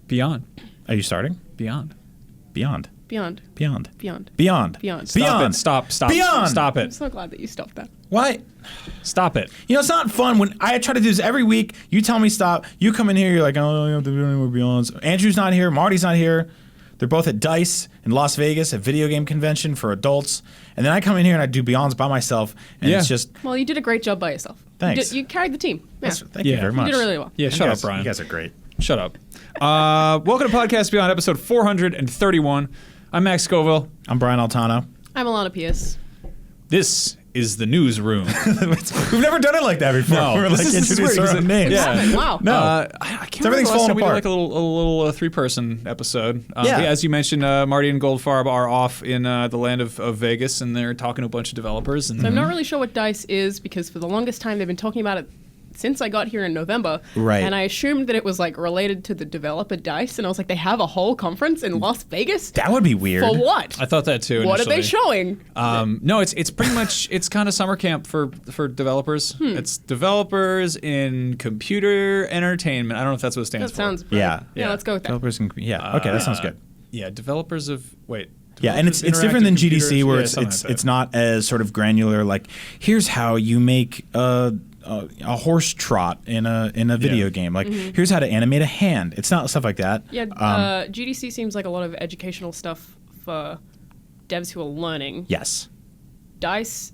Beyond. Are you starting? Beyond. Beyond. Beyond. Beyond. Beyond. Beyond. Beyond. Beyond. Stop. Beyond. Stop I'm it. so glad that you stopped that. Why? Stop it. You know, it's not fun when I try to do this every week. You tell me stop. You come in here, you're like, oh, you have to do any more Beyonds. Andrew's not here. Marty's not here. They're both at DICE in Las Vegas, a video game convention for adults. And then I come in here and I do Beyonds by myself. And it's just... Well, you did a great job by yourself. Thanks. You carried the team. Yeah. Thank you very much. You did it really well. Yeah, shut up, Brian. You guys are great. Shut up. Welcome to Podcast Beyond, episode 431. I'm Max Scoville. I'm Brian Altano. I'm Alana Pierce. This is the newsroom. We've never done it like that before. No, We're like introducing our own names. Yeah. Wow. No. I can't remember Everything's the last falling time we did apart. like a little three-person episode. Yeah. As you mentioned, Marty and Goldfarb are off in the land of Vegas, and they're talking to a bunch of developers. And So I'm not really sure what DICE is because for the longest time they've been talking about it since I got here in November. Right. And I assumed that it was like related to the developer DICE, and I was like, they have a whole conference in Las Vegas? That would be weird. For what? I thought that too. What are they initially. showing? No, it's pretty much it's kind of summer camp for developers. It's developers in computer entertainment. I don't know if that's what it stands That for. sounds right. Yeah. Yeah, let's go with that. Developers and, yeah. Okay, that sounds good. Yeah, developers of Yeah, and it's developers of different than interactive GDC computers. where Yeah, it's something like that. it's not as sort of granular. Like, here's how you make a horse trot in a video game. Like, here's how to animate a hand. It's not stuff like that. Yeah, GDC seems like a lot of educational stuff for devs who are learning. Yes. DICE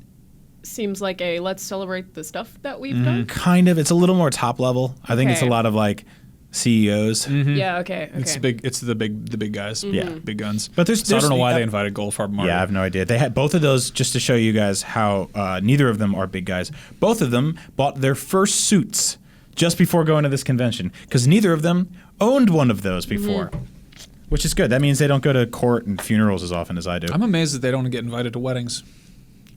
seems like a let's celebrate the stuff that we've done. Kind of. It's a little more top level. I think it's a Okay. lot of like CEOs. Yeah, okay. It's big. It's the big guys. Yeah. big guns. But there's so I don't know why the- they invited Goldfarb. Marty. Yeah, I have no idea. They had both of those just to show you guys how neither of them are big guys. Both of them bought their first suits just before going to this convention because neither of them owned one of those before, which is good. That means they don't go to court and funerals as often as I do. I'm amazed that they don't get invited to weddings.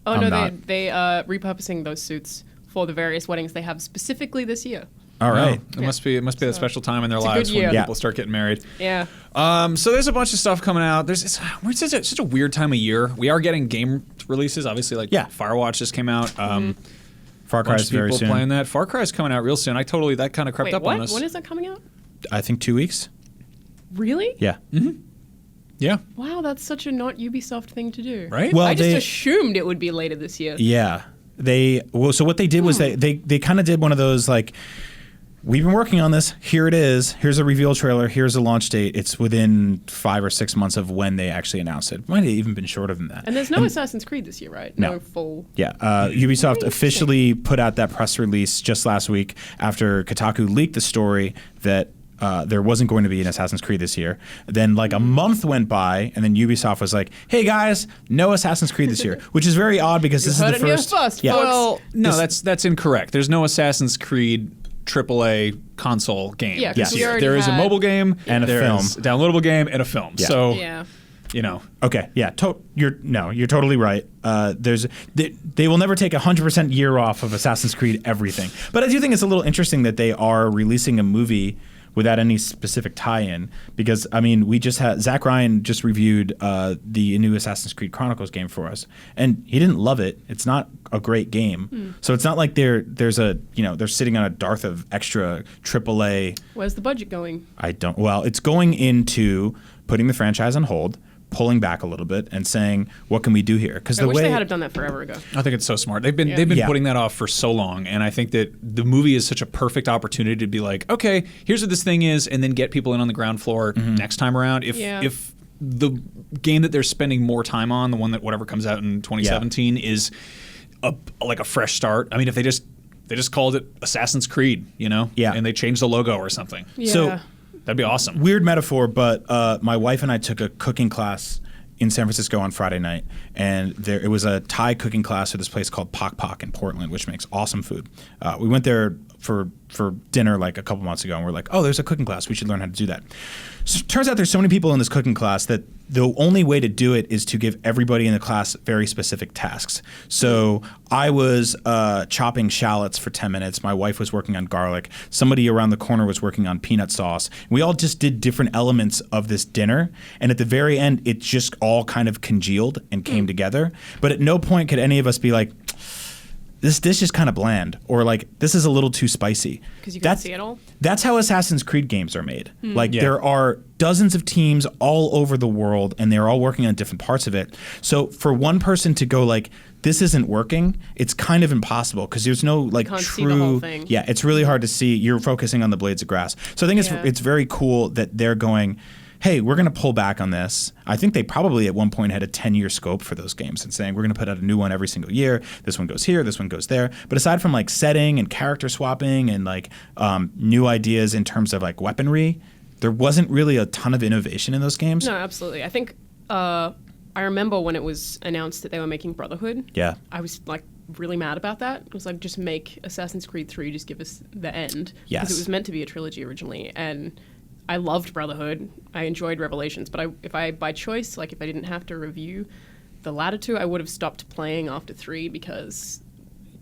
Oh I'm no, not. they repurposing those suits for the various weddings they have specifically this year. All right. It must be that special time in their It's a lives good when year. Yeah. people start getting married. Yeah. So there's a bunch of stuff coming out. We're such a weird time of year. We are getting game releases, obviously. Like Firewatch just came out. Far Cry Bunch is of very people soon. playing that. Far Cry is coming out real soon. That kind of crept Wait, up what? on us. When is that coming out? I think 2 weeks. Really? Yeah. Yeah. Wow, that's such a not Ubisoft thing to do. Right? Well, I just they- assumed it would be later this year. Yeah. So what they did was they kind of did one of those like, we've been working on this. Here it is. Here's a reveal trailer. Here's a launch date. It's within 5 or 6 months of when they actually announced it. Might have even been shorter than that. And there's no Assassin's Creed this year, right? No. full. Yeah, Ubisoft officially put out that press release just last week after Kotaku leaked the story that there wasn't going to be an Assassin's Creed this year. Then like a month went by, and then Ubisoft was like, "Hey guys, no Assassin's Creed this year," which is very odd because this is heard the it here first. first, yeah, folks. Well, no, This- that's incorrect. There's no Assassin's Creed AAA console game. Yeah, 'cause this we year. already There is a had- mobile game And a there film. is a downloadable game and a film. Yeah. So Yeah. you know. Okay, yeah, you're totally right. They will never take 100% year off of Assassin's Creed everything, but I do think it's a little interesting that they are releasing a movie without any specific tie-in, because I mean we just had Zach Ryan just reviewed the new Assassin's Creed Chronicles game for us, and he didn't love it. It's not a great game, so it's not like they're sitting on a dearth of extra AAA. Where's the budget going? It's going into putting the franchise on hold, pulling back a little bit, and saying, what can we do here? Because I wish they had have done that forever ago. I think it's so smart. They've been Yeah. putting that off for so long, and I think that the movie is such a perfect opportunity to be like, okay, here's what this thing is, and then get people in on the ground floor next time around. If the game that they're spending more time on, the one that whatever comes out in 2017, is like a fresh start. I mean, if they just called it Assassin's Creed, and they changed the logo or something. Yeah. So that'd be awesome. weird metaphor, but my wife and I took a cooking class in San Francisco on Friday night, and it was a Thai cooking class at this place called Pok Pok in Portland, which makes awesome food. We went there for dinner like a couple months ago, and we're like, oh, there's a cooking class. We should learn how to do that. So it turns out there's so many people in this cooking class that the only way to do it is to give everybody in the class very specific tasks. So I was chopping shallots for 10 minutes. My wife was working on garlic. Somebody around the corner was working on peanut sauce. We all just did different elements of this dinner. And at the very end, it just all kind of congealed and came together. But at no point could any of us be like, this dish is kind of bland, or like this is a little too spicy. Because you can see it all. That's how Assassin's Creed games are made. Like there are dozens of teams all over the world, and they're all working on different parts of it. So for one person to go like, this isn't working, it's kind of impossible because there's no like can't true. see the whole thing. Yeah, it's really hard to see. You're focusing on the blades of grass. So I think it's very cool that they're going, hey, we're going to pull back on this. I think they probably at one point had a 10-year scope for those games and saying, we're going to put out a new one every single year. This one goes here, this one goes there. But aside from like setting and character swapping and like new ideas in terms of like weaponry, there wasn't really a ton of innovation in those games. No, absolutely. I think I remember when it was announced that they were making Brotherhood. Yeah. I was like really mad about that. It was like, just make Assassin's Creed 3, just give us the end. Yes. Because it was meant to be a trilogy originally. And I loved Brotherhood. I enjoyed Revelations, but if I by choice, like if I didn't have to review the latter two, I would have stopped playing after 3 because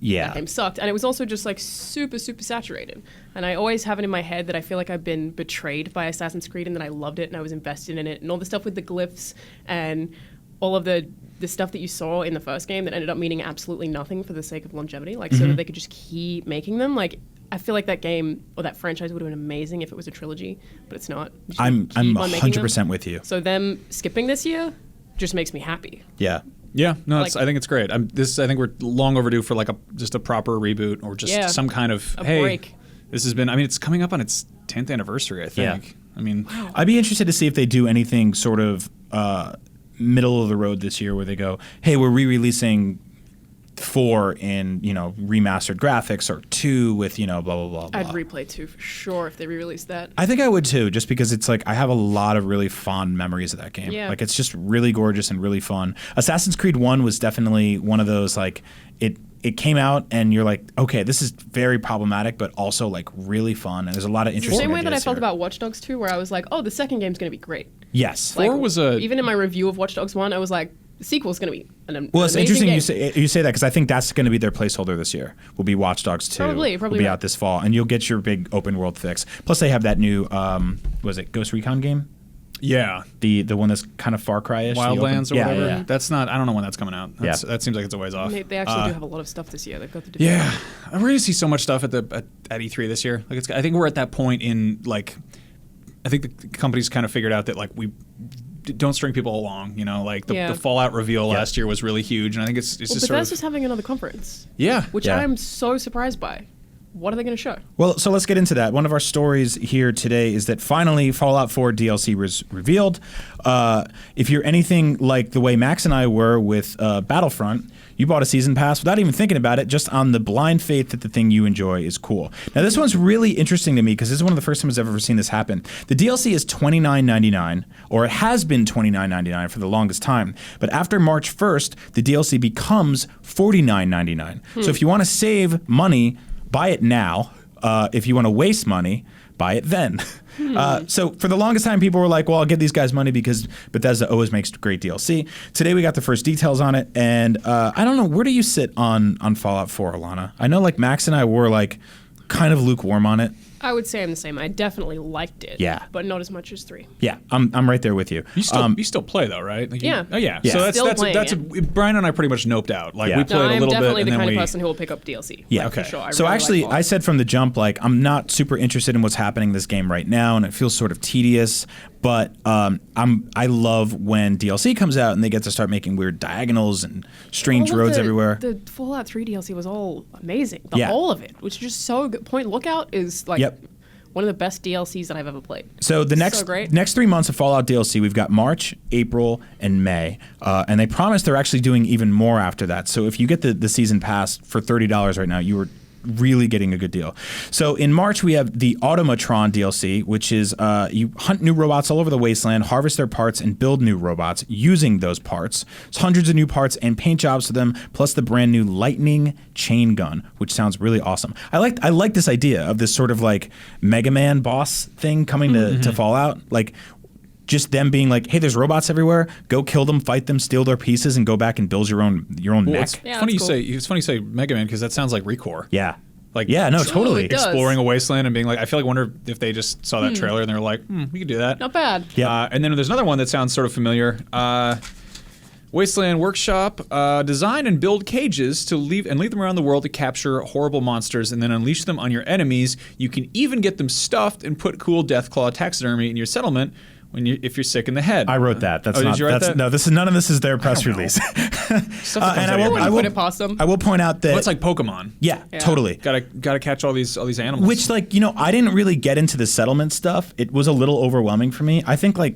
that game sucked. And it was also just like super, super saturated. And I always have it in my head that I feel like I've been betrayed by Assassin's Creed and that I loved it and I was invested in it and all the stuff with the glyphs and all of the stuff that you saw in the first game that ended up meaning absolutely nothing for the sake of longevity, like so that they could just keep making them. Like I feel like that game or that franchise would have been amazing if it was a trilogy, but it's not. I'm 100% with you. So them skipping this year just makes me happy. Yeah. Yeah, no, Like- I think it's great. I think we're long overdue for like just a proper reboot or just some kind of a break. This has been. I mean, it's coming up on its 10th anniversary. I think. Yeah. I mean, I'd be interested to see if they do anything sort of middle of the road this year where they go, hey, we're re-releasing 4 in, remastered graphics or 2 with, blah, blah, blah, blah. I'd replay 2 for sure if they re-released that. I think I would too, just because it's like I have a lot of really fond memories of that game. Yeah. Like it's just really gorgeous and really fun. Assassin's Creed 1 was definitely one of those like it came out and you're like, okay, this is very problematic, but also like really fun. And there's a lot of It's the interesting same way that I ideas felt here. about Watch Dogs 2, where I was like, oh, the second game's going to be great. Yes. Like, 4 was even in my review of Watch Dogs 1, I was like, the sequel's going to be an Well, it's amazing interesting game. you say that because I think that's going to be their placeholder this year. Will be Watch Dogs 2. Probably will be right. out this fall, and you'll get your big open world fix. Plus, they have that new was it Ghost Recon game? yeah, The one that's kind of Far Cry-ish. the Wildlands or open- whatever. Yeah. That's not. I don't know when that's coming out. That seems like it's a ways off. They actually do have a lot of stuff this year. They've got the Yeah, we're gonna see so much stuff at E3 this year. Like, I think we're at that point in like, I think the company's kind of figured out that like we don't string people along. Like the Fallout reveal last year was really huge, and I think it's just sort Bethesda's of having another conference, which Yeah. I'm so surprised by. What are they going to show? Well, so let's get into that. One of our stories here today is that finally Fallout 4 DLC was revealed. If you're anything like the way Max and I were with Battlefront, you bought a season pass without even thinking about it, just on the blind faith that the thing you enjoy is cool. Now, this one's really interesting to me because this is one of the first times I've ever seen this happen. The DLC is $29.99, or it has been $29.99 for the longest time. But after March 1st, the DLC becomes $49.99. So if you want to save money, buy it now. If you want to waste money, buy it then. So for the longest time, people were like, well, I'll give these guys money because Bethesda always makes great DLC. Today, we got the first details on it. And I don't know, where do you sit on Fallout 4, Alana? I know like Max and I were like kind of lukewarm on it. I would say I'm the same. I definitely liked it. Yeah. But not as much as 3. Yeah, I'm right there with you. you still play though, right? Like Yeah. Oh yeah. Yeah. So Still playing Brian and I pretty much noped out. Like Yeah. we No, played a I'm little definitely bit, the and kind then of person who will pick up DLC. Yeah. Like, for Okay. sure. I So really actually, like I said from the jump, like, I'm not super interested in what's happening in this game right now, and it feels sort of tedious. But I love when DLC comes out and they get to start making weird diagonals and strange All of roads the- everywhere. The Fallout 3 DLC was all amazing. The Yeah. whole of it, which is just so good. Point Lookout is like one of the best DLCs that I've ever played. So the next great. next 3 months of Fallout DLC, we've got March, April, and May, and they promise they're actually doing even more after that. So if you get the season pass for $30 right now, you are really getting a good deal. So in March, we have the Automatron DLC, which is you hunt new robots all over the wasteland, harvest their parts, and build new robots using those parts. It's hundreds of new parts and paint jobs to them, plus the brand new Lightning chain gun, which sounds really awesome. I like this idea of this sort of like Mega Man boss thing coming to Fallout. Like, just them being like, hey, there's robots everywhere. Go kill them, fight them, steal their pieces, and go back and build your own mech. It's Yeah, funny you that's cool. say Mega Man because that sounds like Recore. Yeah. Like Yeah, no, totally. it does. exploring a wasteland and being like, I feel like wonder if they just saw that trailer and they were like, we could do that. Not bad. Yeah. And then there's another one that sounds sort of familiar. Wasteland Workshop design and build cages to leave them around the world to capture horrible monsters and then unleash them on your enemies. You can even get them stuffed and put cool Deathclaw taxidermy in your settlement if you're sick in the head. I wrote that. That's did not. you write that? No, none of this is their press release. Stuff that I will put it past them. I will point out that It's like Pokemon. Yeah, totally. Gotta catch all these animals. Which, like, I didn't really get into the settlement stuff. It was a little overwhelming for me. I think I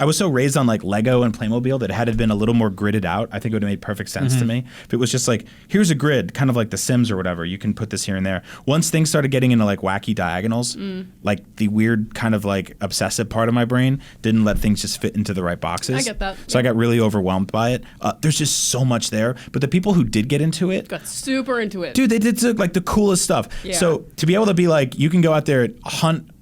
was so raised on like Lego and Playmobil that had it been a little more gridded out, I think it would have made perfect sense to me. If it was just like, here's a grid, kind of like The Sims or whatever, you can put this here and there. Once things started getting into like wacky diagonals, like the weird kind of like obsessive part of my brain didn't let things just fit into the right boxes. I get that. So I got really overwhelmed by it. There's just so much there. But the people who did get into it, Got super into it. dude, they did like the coolest stuff. Yeah. So to be able to be like, you can go out there,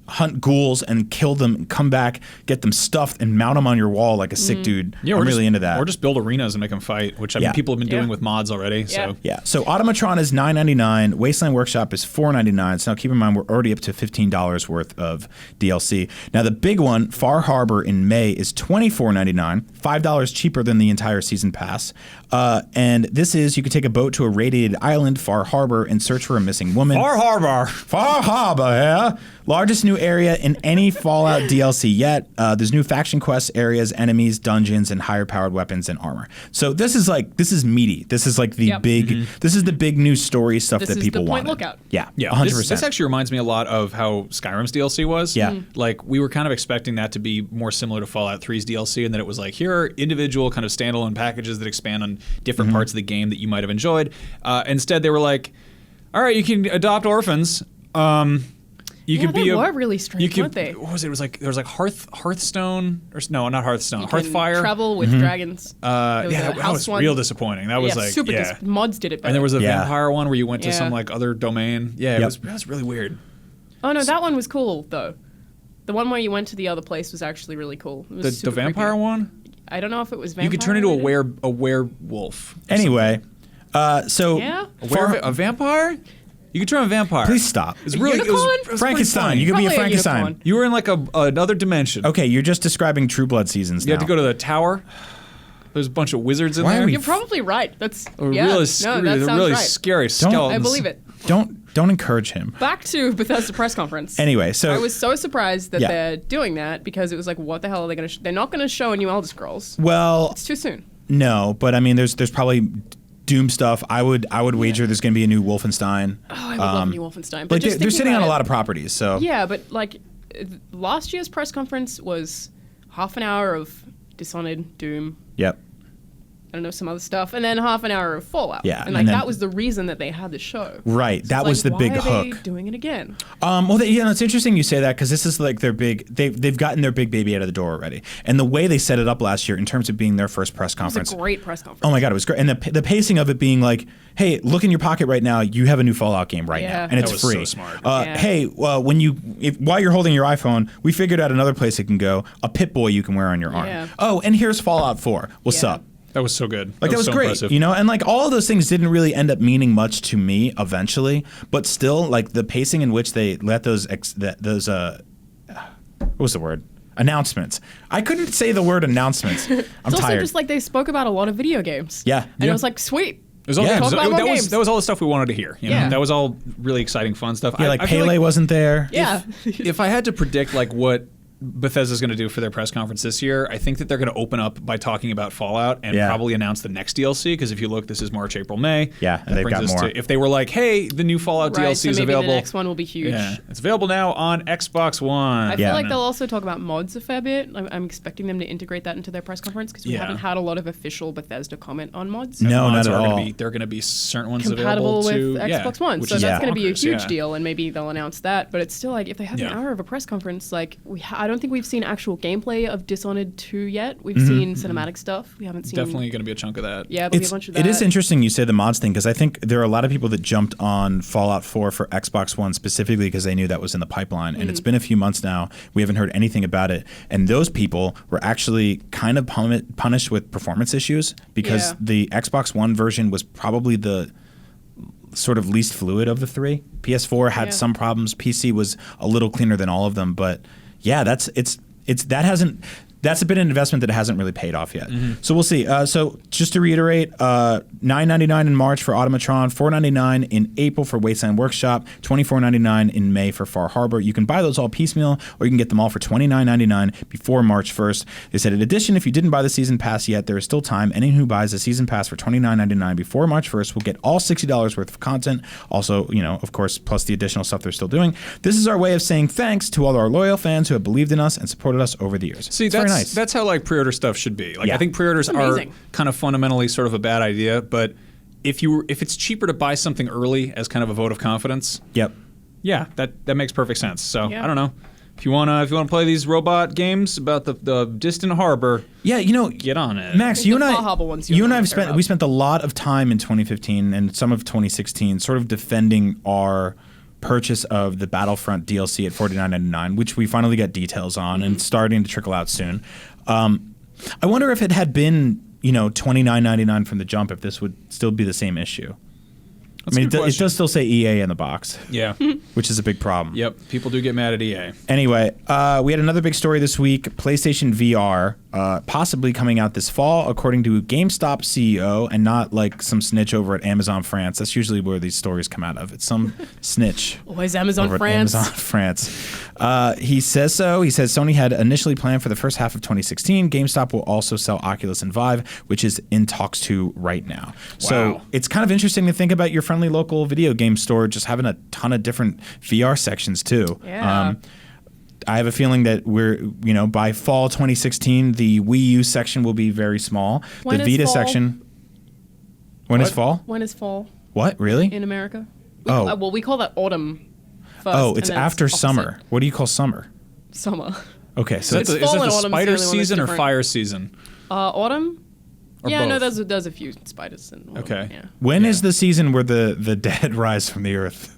hunt ghouls and kill them and come back, get them stuffed and mount them on your wall like a sick dude. Yeah, I'm really into that. Or just build arenas and make them fight, which I mean, people have been doing with mods already. So Yeah. So Automatron is $9.99. Wasteland Workshop is $4.99. So now keep in mind we're already up to $15 worth of DLC. Now the big one, Far Harbor in May, is $24.99, $5 cheaper than the entire season pass. And this is, you can take a boat to a radiated island, Far Harbor, and search for a missing woman. Far Harbor, yeah. Largest new area in any Fallout DLC yet. There's new faction quests, areas, enemies, dungeons, and higher powered weapons and armor. So this is meaty. This is like the big. This is the big new story stuff that people want. This is the point lookout. Yeah, yeah, 100%. This actually reminds me a lot of how Skyrim's DLC was. Yeah. Like we were kind of expecting that to be more similar to Fallout 3's DLC, and that it was like, here are individual kind of standalone packages that expand on different parts of the game that you might have enjoyed. Instead, they were like, all right, you can adopt orphans. You could be were really strange, weren't they? What was it? It was like there was like Hearthstone, or no, not Hearthstone. Hearthfire. Travel with dragons. That was real disappointing. That was like super mods did it better. And there was a vampire one where you went to some like other domain. Yeah, Yep. it was really weird. Oh no, that one was cool though. The one where you went to the other place was actually really cool. It was The vampire freaky. one. I don't know if it was vampire. You could turn into related. a werewolf. Anyway, so Yeah? A vampire? You could turn a vampire. Please stop. It's really unicorn? it was Frankenstein. pretty You could be a Probably a Frankenstein. unicorn. You were in like another dimension. Okay, you're just describing True Blood seasons You now. had to go to the tower. There's a bunch of wizards in Why are there. we You're probably right. That's Really that scary, sounds really right. scary skeletons. I believe it. Don't encourage him. Back to Bethesda press conference. Anyway, so I was so surprised that Yeah. they're doing that because it was like, what the hell are they going to? They're not going to show a new Elder Scrolls. well, It's too soon. no, but I mean, there's probably Doom stuff. I would wager there's going to be a new Wolfenstein. Oh, I would love a new Wolfenstein. But Like just they're thinking sitting on about a it- lot of properties, so Yeah, but like last year's press conference was half an hour of Dishonored, Doom, Yep. I don't know, some other stuff, and then half an hour of Fallout. Yeah, and like and then- that was the reason that they had the show. Right, So that it's was like, the big why are they hook. doing it again? Well, it's interesting you say that because this is like their big. They've gotten their big baby out of the door already, and the way they set it up last year in terms of being their first press It conference. was a great press conference. Oh my god, it was great, and the pacing of it being like, hey, look in your pocket right now. You have a new Fallout game right Yeah. now, and it's That was free. so smart. Yeah. Hey, while you're holding your iPhone, we figured out another place it can go. A Pip-Boy you can wear on your arm. Yeah. Oh, and here's Fallout 4. What's Yeah. up? That was so good. Like that was so great, impressive. and like all of those things didn't really end up meaning much to me eventually, but still, like the pacing in which they let those what was the word? Announcements. I couldn't say the word announcements. I'm It's also tired. just like they spoke about a lot of video games. Yeah. And it was like, sweet. It was all, Yeah. it was- Talk about more games. that was all the stuff we wanted to hear. You know? Yeah. That was all really exciting, fun stuff. yeah, like I feel Pele wasn't there. Yeah. If I had to predict like what Bethesda's going to do for their press conference this year, I think that they're going to open up by talking about Fallout and Yeah. probably announce the next DLC. Because if you look, this is March, April, May. Yeah, and That they've brings got us more. to if they were like, hey, the new Fallout Right, DLC so is maybe available. the next one will be huge. Yeah, it's available now on Xbox One. I feel Yeah. like they'll also talk about mods a fair bit. I'm expecting them to integrate that into their press conference because we Yeah. haven't had a lot of official Bethesda comment on mods. No, Mods not at are all. gonna be, they're going to be certain ones Compatible available with to Xbox One, which so is that's going to be a bonkers, huge yeah. deal, and maybe they'll announce that. But it's still like if they have Yeah. an hour of a press conference, like I don't think we've seen actual gameplay of Dishonored 2 yet. We've Mm-hmm. seen cinematic stuff. We haven't seen Definitely going to be a chunk of that. Yeah, there'll be a bunch of that. It is interesting you say the mods thing because I think there are a lot of people that jumped on Fallout 4 for Xbox One specifically because they knew that was in the pipeline. And it's been a few months now. We haven't heard anything about it. And those people were actually kind of punished with performance issues because Yeah. the Xbox One version was probably the sort of least fluid of the three. PS4 had Yeah. some problems. PC was a little cleaner than all of them. But yeah, that hasn't. that's been an investment that hasn't really paid off yet. So we'll see. So just to reiterate, $9.99 in March for Automatron, $4.99 in April for Wasteland Workshop, $24.99 in May for Far Harbor. You can buy those all piecemeal, or you can get them all for $29.99 before March 1st. They said, in addition, if you didn't buy the season pass yet, there is still time. Anyone who buys a season pass for $29.99 before March 1st will get all $60 worth of content. Also, of course, plus the additional stuff they're still doing. This is our way of saying thanks to all our loyal fans who have believed in us and supported us over the years. See, that's very nice. That's how like pre-order stuff should be. Like I think pre-orders are kind of fundamentally sort of a bad idea, but if it's cheaper to buy something early as kind of a vote of confidence, yeah, that makes perfect sense. So I don't know. If you wanna play these robot games about the distant harbor, get on it. Max, you and I we spent a lot of time in 2015 and some of 2016 sort of defending our purchase of the Battlefront DLC at $49.99, which we finally get details on and starting to trickle out soon. I wonder if it had been $29.99 from the jump, if this would still be the same issue. It does still say EA in the box. Yeah. Which is a big problem. Yep. People do get mad at EA. Anyway, we had another big story this week. PlayStation VR possibly coming out this fall, according to GameStop CEO, and not like some snitch over at Amazon France. That's usually where these stories come out of. It's some snitch. Always Amazon over France. At Amazon France. He says so. He says Sony had initially planned for the first half of 2016. GameStop will also sell Oculus and Vive, which is in talks to right now. Wow. So it's kind of interesting to think about your friendly local video game store just having a ton of different VR sections too. Yeah. I have a feeling that we're, by fall 2016, the Wii U section will be very small. When the is Vita fall? section. When is fall? When is fall? What? Really? In America? We call that autumn first. Oh, it's after summer. What do you call summer? Summer. Okay, so is it the spider season or fire season? Autumn? Or yeah, both? no, there's a few spiders in autumn. Okay. Yeah. When is the season where the dead rise from the earth?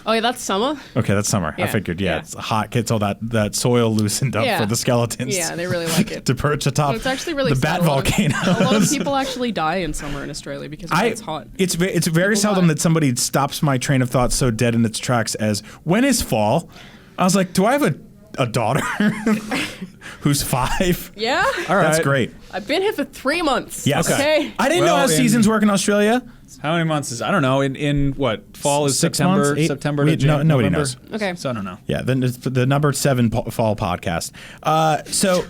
Oh, yeah, that's summer. Okay, that's summer. Yeah. I figured, Yeah. it's hot, gets all that soil loosened up for the skeletons. Yeah, they really like it. To perch atop It's actually really the bat sad. volcano. A lot of people actually die in summer in Australia because it's hot. It's very seldom that somebody stops my train of thought so dead in its tracks as, when is fall? I was like, do I have a daughter who's 5? Yeah? All right. That's great. I've been here for 3 months. Yes. Okay. I didn't know how seasons work in Australia. How many months is? I don't know. In what? Fall is 6 September. months, 8? September to June. Nobody November? knows. Okay. So I don't know. Yeah, the number 7 fall podcast. So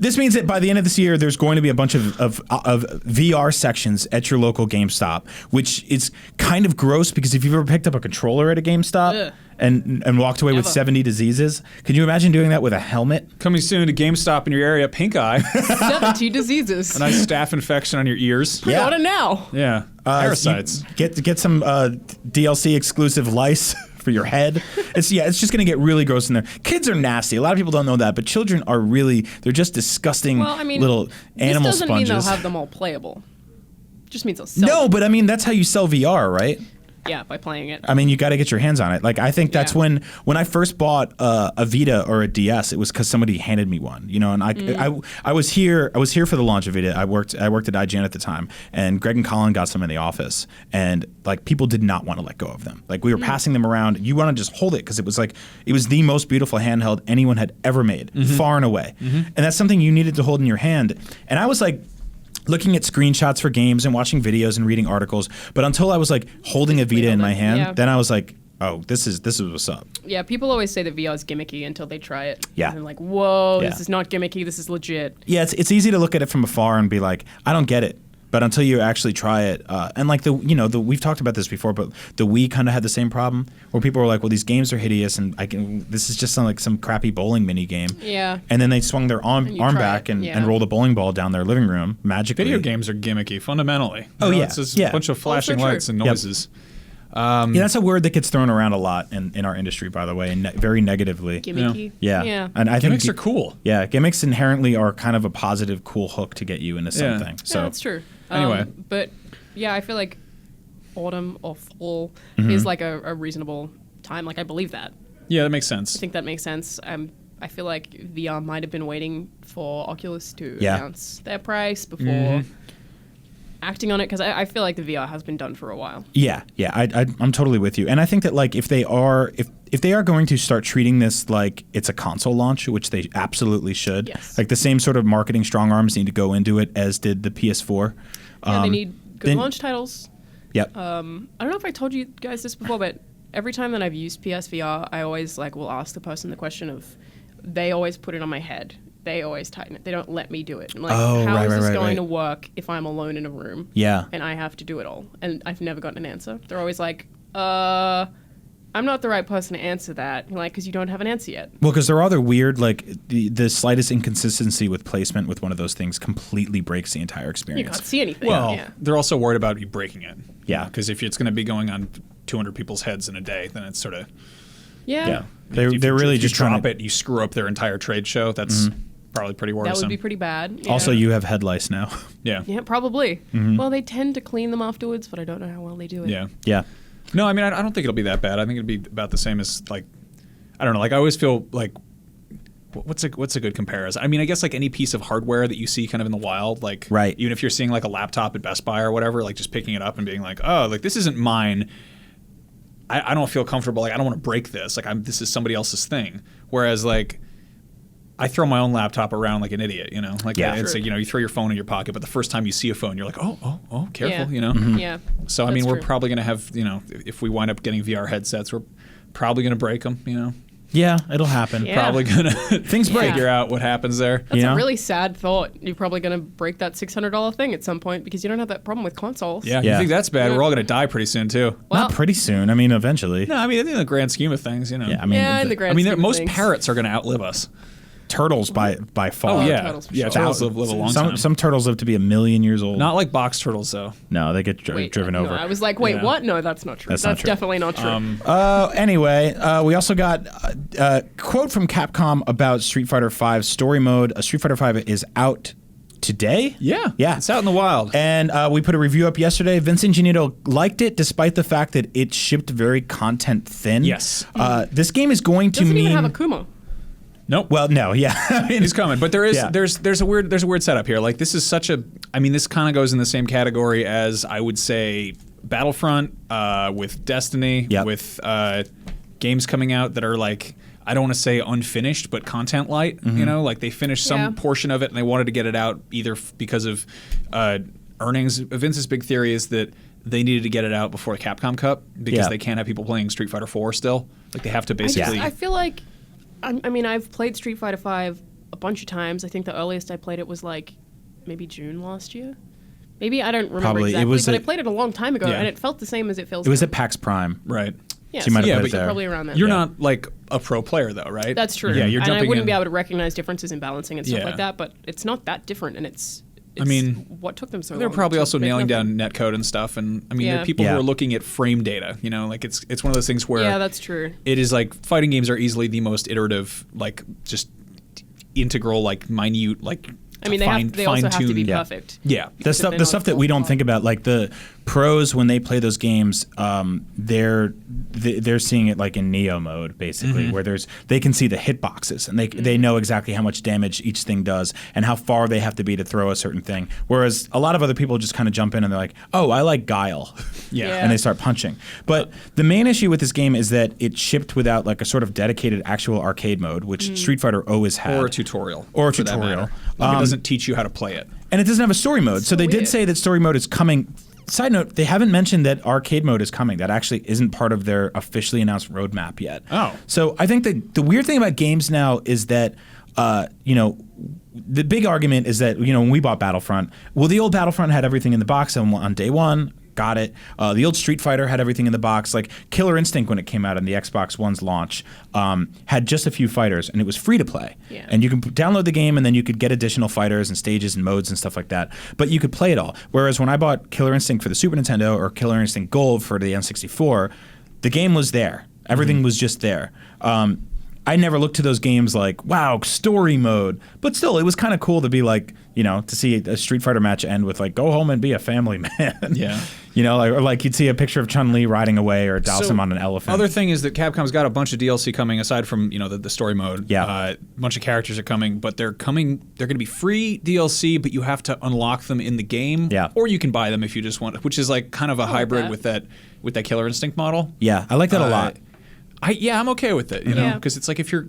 this means that by the end of this year, there's going to be a bunch of VR sections at your local GameStop, which is kind of gross because if you've ever picked up a controller at a GameStop and walked away with 70 diseases, can you imagine doing that with a helmet? Coming soon to GameStop in your area, pink eye. 70 diseases. A nice staph infection on your ears. Pre-order now. Yeah. Parasites. Get some DLC exclusive lice for your head. It's just going to get really gross in there. Kids are nasty. A lot of people don't know that, but children are they're just disgusting little animal this doesn't sponges. mean they'll have them all playable. It just means they'll sell No, them. but I mean that's how you sell VR, right? Yeah, by playing it. I mean, you got to get your hands on it. Like, I think that's when I first bought a Vita or a DS, it was because somebody handed me one, and I was here for the launch of Vita. I worked at IGN at the time, and Greg and Colin got some in the office, and like people did not want to let go of them. Like we were passing them around. You want to just hold it because it was the most beautiful handheld anyone had ever made, far and away. And that's something you needed to hold in your hand. And I was like, looking at screenshots for games and watching videos and reading articles, but until I was like holding a Vita in my hand, then I was like, oh, this is what's up. Yeah, people always say that VR is gimmicky until they try it. Yeah. And they're like, whoa, this is not gimmicky, this is legit. Yeah, it's easy to look at it from afar and be like, I don't get it. But until you actually try it, and like we've talked about this before, but the Wii kind of had the same problem where people were like, well, these games are hideous, and this is just some crappy bowling mini game. Yeah. And then they swung their arm back and rolled a bowling ball down their living room magically. Video games are gimmicky fundamentally. It's just a bunch of flashing lights and noises. That's a word that gets thrown around a lot in our industry, by the way, and very negatively. Gimmicky. Yeah. And I think gimmicks are cool. Yeah, gimmicks inherently are kind of a positive, cool hook to get you into something. So that's true. Anyway. But yeah, I feel like autumn or fall is like a reasonable time. Like I believe that. Yeah, that makes sense. I think that makes sense. I feel like VR might have been waiting for Oculus to announce their price before acting on it, because I feel like the VR has been done for a while. Yeah, I'm totally with you, and I think that like if they are going to start treating this like it's a console launch, which they absolutely should, yes. like the same sort of marketing strong arms need to go into it as did the PS4. Yeah, they need good launch titles. Yep. I don't know if I told you guys this before, but every time that I've used PSVR, I always will ask the person the question of, they always put it on my head. They always tighten it. They don't let me do it. I'm like, how is this going to work if I'm alone in a room? Yeah. And I have to do it all? And I've never gotten an answer. They're always like, I'm not the right person to answer that, because you don't have an answer yet. Well, because there are other weird, like the slightest inconsistency with placement with one of those things completely breaks the entire experience. You can't see anything. Well, they're also worried about you breaking it. Yeah. Because if it's going to be going on 200 people's heads in a day, then it's sort of... Yeah. They're really if just you trying drop it, you screw up their entire trade show. That's probably pretty worrisome. That would be pretty bad. Yeah. Also, you have head lice now. Yeah. Yeah, probably. Well, they tend to clean them afterwards, but I don't know how well they do it. Yeah. Yeah. No, I mean, I don't think it'll be that bad. I think it'll be about the same as, like, I don't know. Like, I always feel like, what's a good comparison? I mean, I guess like any piece of hardware that you see kind of in the wild, like, right. Even if you're seeing like a laptop at Best Buy or whatever, like just picking it up and being like, oh, like this isn't mine. I don't feel comfortable. Like, I don't want to break this. Like, this is somebody else's thing. Whereas, like, I throw my own laptop around like an idiot, Like, it's like, you throw your phone in your pocket, but the first time you see a phone, you're like, oh, careful, Yeah. So, I mean, we're probably going to have, if we wind up getting VR headsets, we're probably going to break them, Yeah, it'll happen. Yeah. Probably going to Things break. figure out what happens there. That's a really sad thought. You're probably going to break that $600 thing at some point because you don't have that problem with consoles. Yeah, you think that's bad? Yeah. We're all going to die pretty soon, too. Well, Not pretty soon. I mean, eventually. No, I mean, in the grand scheme of things, Yeah, I mean, in the grand scheme of most things. parrots are going to outlive us. turtles by far. Oh, yeah. turtles for Yeah, sure. turtles live a long time. Some turtles live to be 1,000,000 years old. Not like box turtles, though. No, they get driven over. No, I was like, wait, Yeah. what? No, that's not true. That's That's not true. definitely not true. Anyway, we also got a quote from Capcom about Street Fighter V story mode. Street Fighter V is out today. Yeah. Yeah. It's out in the wild. And we put a review up yesterday. Vince Ingenito liked it, despite the fact that it shipped very content thin. Yes. This game is going to Doesn't mean. even have a Kuma. Nope. Well, no, yeah. I mean, He's coming, but there's Yeah. a weird setup here. Like, this is such a, I mean, this kind of goes in the same category as, I would say, Battlefront, with Destiny, Yep. with games coming out that are like, I don't want to say unfinished, but content light. Mm-hmm. Like they finished some Yeah. portion of it and they wanted to get it out either because of earnings. Vince's big theory is that they needed to get it out before Capcom Cup because Yeah. they can't have people playing Street Fighter 4 still. Like they have to basically. I feel like, I mean, I've played Street Fighter V a bunch of times. I think the earliest I played it was like maybe June last year. Maybe, I don't remember Probably. It exactly, was but a- I played it a long time ago, Yeah. and it felt the same as it feels it was now. at PAX Prime. Right. Yeah, so you might have played it so there. probably around that. You're Yeah. not like a pro player though, right? That's true. Yeah, you're and jumping I wouldn't in. be able to recognize differences in balancing and stuff Yeah. like that, but it's not that different, and it's I mean, what took them so long. They're probably to also make nailing nothing. down netcode and stuff, and I mean, there Yeah. are people Yeah. who are looking at frame data. Like it's one of those things where Yeah, that's true. it is like fighting games are easily the most iterative, like just integral, like minute, like. I mean, they also have to be fine-tuned- perfect. Yeah. The Because stuff, they're the not stuff that we don't full think about, like the pros when they play those games, they're seeing it like in Neo mode, basically, where they can see the hitboxes and they know exactly how much damage each thing does and how far they have to be to throw a certain thing. Whereas a lot of other people just kind of jump in and they're like, "Oh, I like Guile," Yeah. and they start punching. But the main issue with this game is that it shipped without like a sort of dedicated actual arcade mode, which Street Fighter always had, Or a tutorial. Or a for that tutorial. matter. Like it doesn't teach you how to play it. And it doesn't have a story mode. So they did weird. say that story mode is coming. Side note, they haven't mentioned that arcade mode is coming. That actually isn't part of their officially announced roadmap yet. Oh. So I think that the weird thing about games now is that, the big argument is that, when we bought Battlefront, well, the old Battlefront had everything in the box on day one. Got it. The old Street Fighter had everything in the box. Like Killer Instinct, when it came out on the Xbox One's launch, had just a few fighters, and it was free to play. Yeah. And you can download the game, and then you could get additional fighters and stages and modes and stuff like that. But you could play it all. Whereas when I bought Killer Instinct for the Super Nintendo or Killer Instinct Gold for the N64, the game was there. Everything was just there. I never looked to those games like, wow, story mode. But still, it was kind of cool to be like, to see a Street Fighter match end with like, go home and be a family man. Yeah. You know, or like you'd see a picture of Chun-Li riding away or Dhalsim on an elephant. Other thing is that Capcom's got a bunch of DLC coming aside from the story mode. Yeah. A bunch of characters are coming, but they're going to be free DLC, but you have to unlock them in the game. Yeah. Or you can buy them if you just want, which is like kind of a hybrid with that Killer Instinct model. Yeah, I like that a lot. I'm okay with it, because it's like if you're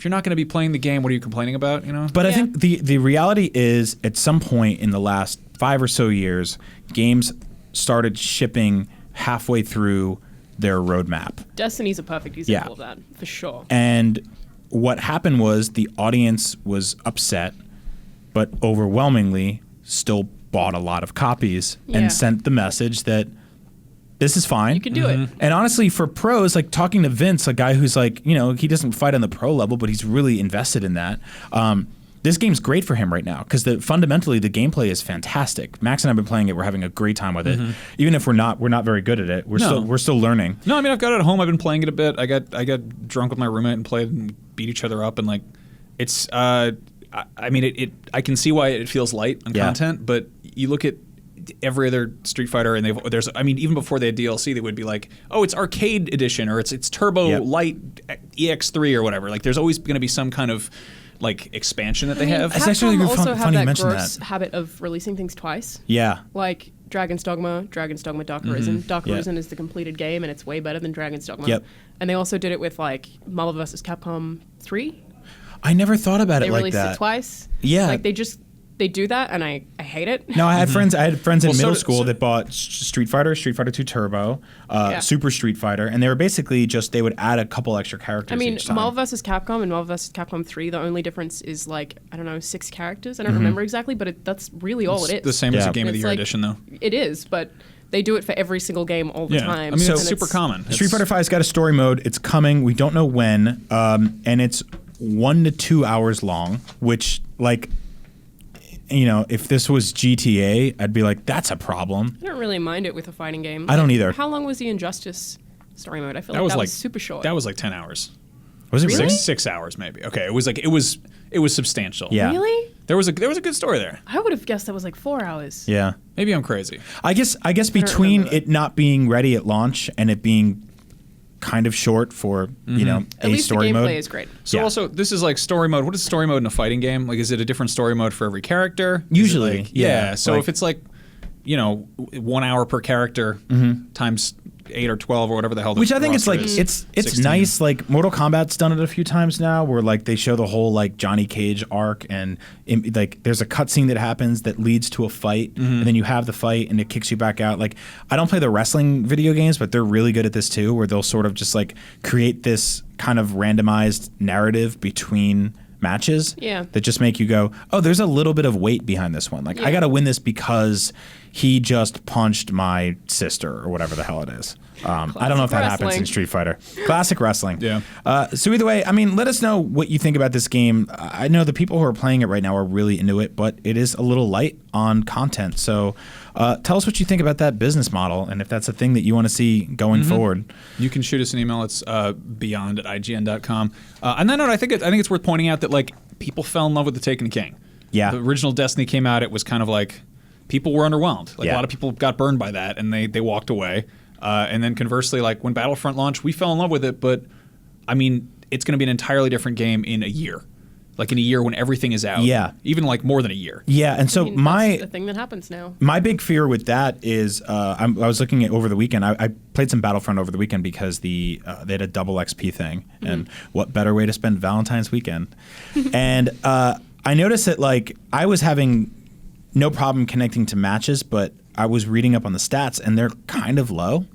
not going to be playing the game, what are you complaining about, But I think the reality is at some point in the last 5 or so years, games started shipping halfway through their roadmap. Destiny's a perfect example of that, for sure. And what happened was the audience was upset, but overwhelmingly still bought a lot of copies and sent the message that this is fine. You can do it. And honestly, for pros, like talking to Vince, a guy who's like, he doesn't fight on the pro level, but he's really invested in that. This game's great for him right now because fundamentally the gameplay is fantastic. Max and I have been playing it. We're having a great time with it. Even if we're not very good at it. We're still learning. No, I mean I've got it at home. I've been playing it a bit. I got drunk with my roommate and played and beat each other up and like it's. I can see why it feels light on content, but you look at every other Street Fighter and even before they had DLC, they would be like, oh, it's arcade edition or it's Turbo Light EX3 or whatever. Like there's always going to be some kind of like expansion that they have. It's actually also have funny you that mention gross that. habit of releasing things twice. Yeah. Like Dragon's Dogma, Dark Arisen. Dark Arisen is the completed game and it's way better than Dragon's Dogma. Yep. And they also did it with like Marvel vs. Capcom 3. I never thought about it like that. They released it twice. Yeah. Like they do that and I hate it. No, I had friends in middle school that bought Street Fighter 2 Turbo, Super Street Fighter, and they were basically they would add a couple extra characters each time. Marvel vs. Capcom and Marvel vs. Capcom 3, the only difference is like, I don't know, 6 characters. I don't remember exactly, but that's really all it is. The same as a Game of the Year edition, though. It is, but they do it for every single game all the time. I mean, it's super common. Street Fighter V's got a story mode. It's coming. We don't know when, and it's 1 to 2 hours long, which like... if this was GTA, I'd be like, that's a problem. I don't really mind it with a fighting game. I don't either. How long was the Injustice story mode? I feel like that was super short. That was like 10 hours. Was it really? 6 hours maybe. Okay, it was substantial. Yeah. Really? There was a good story there. I would have guessed that was like 4 hours. Yeah. Maybe I'm crazy. I guess between it not being ready at launch and it being kind of short for At least story the gameplay mode is great. So also, this is like story mode. What is story mode in a fighting game? Like, is it a different story mode for every character? Usually, So if it's like, 1 hour per character times 8 or 12 or whatever the hell. Which I think roster it's is, it's 16. nice. Like Mortal Kombat's done it a few times now, where like they show the whole like Johnny Cage arc, and like there's a cutscene that happens that leads to a fight, and then you have the fight, and it kicks you back out. Like I don't play the wrestling video games, but they're really good at this too, where they'll sort of just like create this kind of randomized narrative between matches that just make you go, oh, there's a little bit of weight behind this one. Like I got to win this because he just punched my sister or whatever the hell it is. I don't know if that happens in Street Fighter. Classic wrestling. Yeah. So either way, I mean, let us know what you think about this game. I know the people who are playing it right now are really into it, but it is a little light on content. So tell us what you think about that business model and if that's a thing that you want to see going forward. You can shoot us an email. It's beyond@ign.com. On that note, I think it's worth pointing out that like people fell in love with The Taken King. Yeah. The original Destiny came out. It was kind of like people were underwhelmed. Like a lot of people got burned by that, and they walked away. And then conversely, like when Battlefront launched, we fell in love with it. But I mean, it's going to be an entirely different game in a year. Like in a year when everything is out. Yeah. Even like more than a year. Yeah, and so that's the thing that happens now. My big fear with that is I was looking at over the weekend. I played some Battlefront over the weekend because they had a double XP thing, and what better way to spend Valentine's weekend? And I noticed that like I was having no problem connecting to matches, but I was reading up on the stats, and they're kind of low.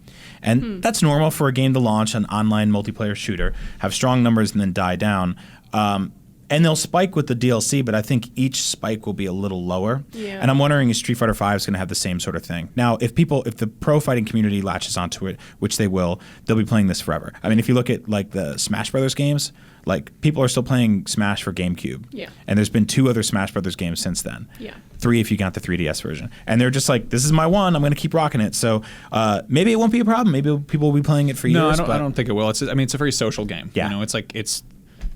And that's normal for a game to launch, an online multiplayer shooter, have strong numbers and then die down. And they'll spike with the DLC, but I think each spike will be a little lower. Yeah. And I'm wondering if Street Fighter V is going to have the same sort of thing. Now, if the pro fighting community latches onto it, which they will, they'll be playing this forever. I mean, if you look at like the Smash Brothers games, like people are still playing Smash for GameCube. Yeah. And there's been 2 other Smash Brothers games since then. Yeah. 3 if you got the 3DS version. And they're just like, this is my one. I'm going to keep rocking it. So maybe it won't be a problem. Maybe people will be playing it for years. No, I don't think it will. It's a very social game. Yeah. It's like it's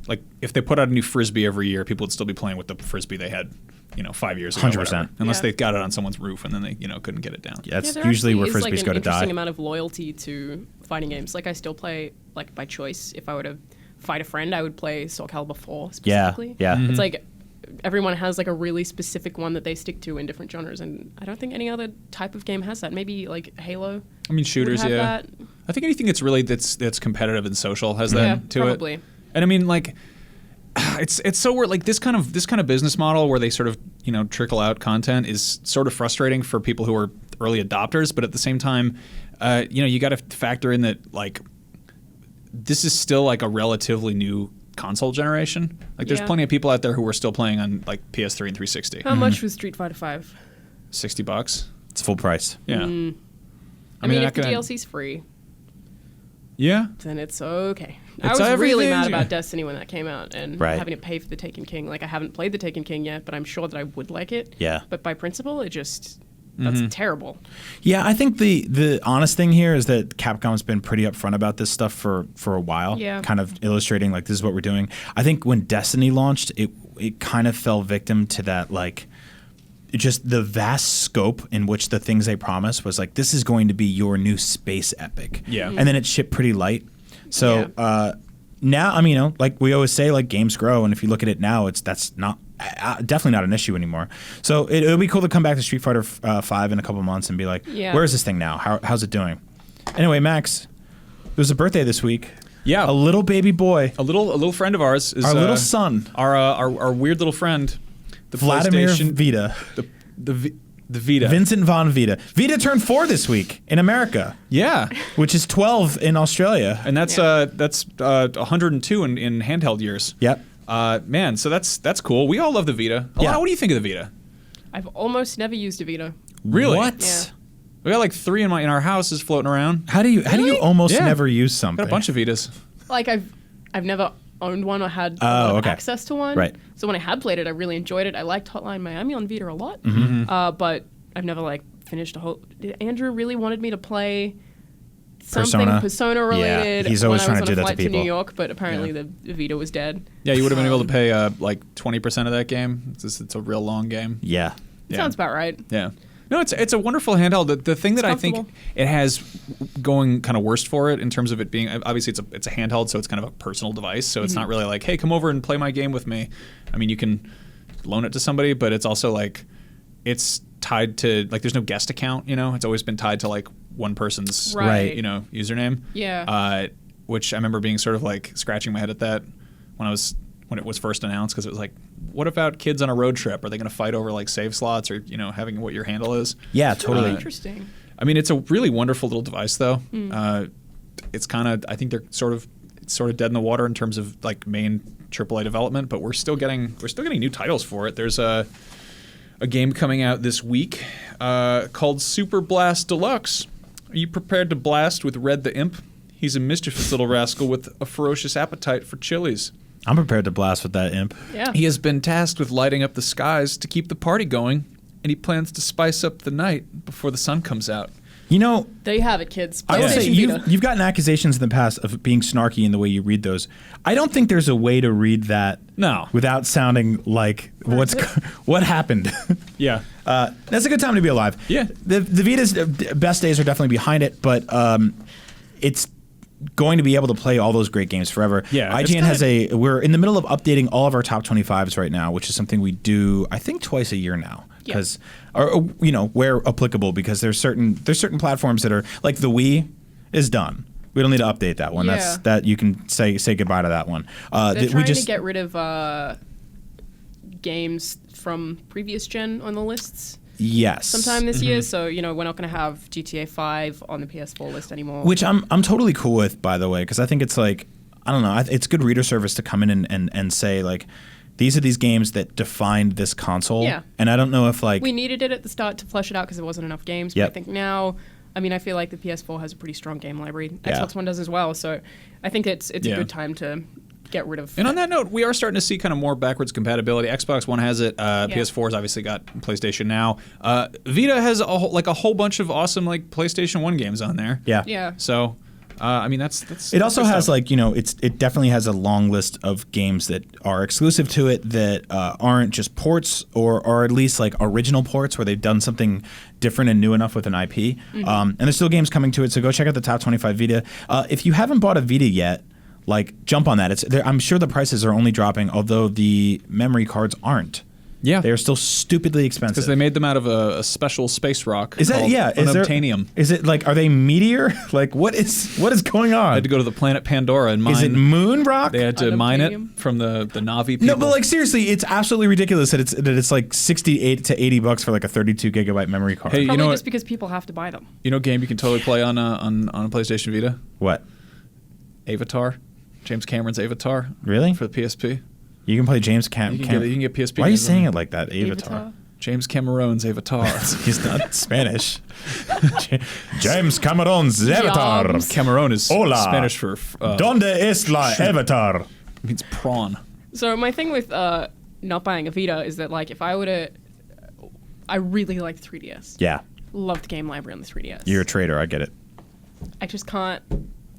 like if they put out a new Frisbee every year, people would still be playing with the Frisbee they had, 5 years ago. 100%. Unless they got it on someone's roof and then they, couldn't get it down. Yeah, that's there usually where actually Frisbees is, go to an interesting die. amount of loyalty to fighting games. Like I still play, like by choice. If I were to fight a friend, I would play Soul Calibur 4 specifically. Yeah. It's like everyone has like a really specific one that they stick to in different genres, and I don't think any other type of game has that. Maybe like Halo. I mean, shooters, would have yeah. that. I think anything that's competitive and social has that to probably. it. And I mean, like, it's so weird. Like this kind of business model where they sort of trickle out content is sort of frustrating for people who are early adopters. But at the same time, you got to factor in that like this is still like a relatively new console generation. Like there's plenty of people out there who are still playing on like PS3 and 360. How much was Street Fighter V? $60. It's full price. Yeah. I mean, they're if not the gonna- DLC's free, Yeah. then it's okay. I It's was really everything, mad yeah. about Destiny when that came out and Right. having to pay for the Taken King. Like I haven't played the Taken King yet, but I'm sure that I would like it. Yeah. But by principle, that's terrible. Yeah, I think the honest thing here is that Capcom's been pretty upfront about this stuff for a while, Yeah. kind of illustrating like this is what we're doing. I think when Destiny launched, it kind of fell victim to that like just the vast scope in which the things they promised was like this is going to be your new space epic. Yeah. And then it shipped pretty light. So now, I mean, like we always say, like games grow, and if you look at it now, that's not definitely not an issue anymore. So it'll be cool to come back to Street Fighter 5 in a couple months and be like, where is this thing now? How's it doing? Anyway, Max, there's a birthday this week. Yeah. A little baby boy. A little friend of ours is Our little son. Our weird little friend, the Vladimir PlayStation Vita. The Vita. Vincent Von Vita. Vita turned 4 this week in America, Yeah. which is 12 in Australia. And that's 102 in handheld years. Yep. Man, so that's cool. We all love the Vita. Yeah. Alana, what do you think of the Vita? I've almost never used a Vita. Really? What? Yeah. We got like 3 in our houses floating around. How do you almost Yeah. never use something? Got a bunch of Vitas. Like I've never owned one or had a Oh, lot of okay. access to one. Right. So when I had played it, I really enjoyed it. I liked Hotline Miami on Vita a lot. But I've never like finished a whole. Andrew really wanted me to play something Persona related. Yeah, he's always when trying I to was do on a that to flight to people. New York, but apparently the Vita was dead. Yeah, you would have been able to pay like 20% of that game. It's a real long game. Yeah. Yeah. Sounds about right. Yeah. No, it's a wonderful handheld. The thing that I think comfortable. it has going kind of worst for it in terms of it being obviously it's a handheld, so it's kind of a personal device. So it's not really like, hey, come over and play my game with me. I mean, you can loan it to somebody, but it's also like it's tied to like there's no guest account. It's always been tied to like one person's Right. username. Yeah. Which I remember being sort of like scratching my head at that when it was first announced, because it was like, what about kids on a road trip? Are they going to fight over like save slots or having what your handle is? Yeah, Really totally. interesting. I mean, it's a really wonderful little device, though. It's kind of I think they're sort of dead in the water in terms of like main AAA development, but we're still getting new titles for it. There's a game coming out this week called Super Blast Deluxe. Are you prepared to blast with Red the Imp? He's a mischievous little rascal with a ferocious appetite for chilies. I'm prepared to blast with that imp. Yeah. He has been tasked with lighting up the skies to keep the party going, and he plans to spice up the night before the sun comes out. There you have it, kids. I will say PlayStation Vita. you've gotten accusations in the past of being snarky in the way you read those. I don't think there's a way to read that No. without sounding like what happened. Yeah. That's a good time to be alive. Yeah. The Vita's best days are definitely behind it, but it's going to be able to play all those great games forever. Yeah, it's IGN we're in the middle of updating all of our top 25s right now, which is something we do I think twice a year now. Because, where applicable, because there's certain platforms that are like the Wii is done. We don't need to update that one. Yeah. That you can say goodbye to that one. They're trying to get rid of games from previous gen on the lists yes sometime this year. So we're not going to have GTA 5 on the PS4 list anymore. Which I'm totally cool with, by the way, because I think it's like I don't know. It's good reader service to come in and say like. These are these games that defined this console. Yeah. And I don't know if like we needed it at the start to flesh it out because there wasn't enough games. But Yep. I think now, I feel like the PS4 has a pretty strong game library. Yeah. Xbox One does as well. So I think it's a good time to get rid of. And on that note, we are starting to see kind of more backwards compatibility. Xbox One has it. PS4's obviously got PlayStation Now. Vita has a whole bunch of awesome like PlayStation 1 games on there. yeah. Yeah. So I mean, that's It also good has stuff. it definitely has a long list of games that are exclusive to it that aren't just ports or at least like original ports where they've done something different and new enough with an IP. Mm-hmm. And there's still games coming to it, so go check out the top 25 Vita. If you haven't bought a Vita yet, like jump on that. I'm sure the prices are only dropping, although the memory cards aren't. Yeah. They are still stupidly expensive. Because they made them out of a special space rock. Is that called unobtainium. Is it like, are they meteor? Like what is going on? I had to go to the planet Pandora and mine. Is it moon rock? They had to mine it Unobtainium? from the Navi people. No, but like seriously, it's absolutely ridiculous that it's like $68 to $80 for like a 32 gigabyte memory card. Hey, you Probably know just what? because people have to buy them. You know, a game you can totally play on a PlayStation Vita. What? Avatar, James Cameron's Avatar. Really? For the PSP. You can play James You can get PSP. Why are you games on saying there. it like that? Avatar. Vita? James Cameron's Avatar. He's not Spanish. James Cameron's Avatar. Jobs. Cameron is Hola. Spanish for Donde es la Avatar? means prawn. So my thing with not buying a Vita is that like if I were to, I really like the 3DS. Yeah, Love the game library on the 3DS. you're a traitor. I get it. I just can't.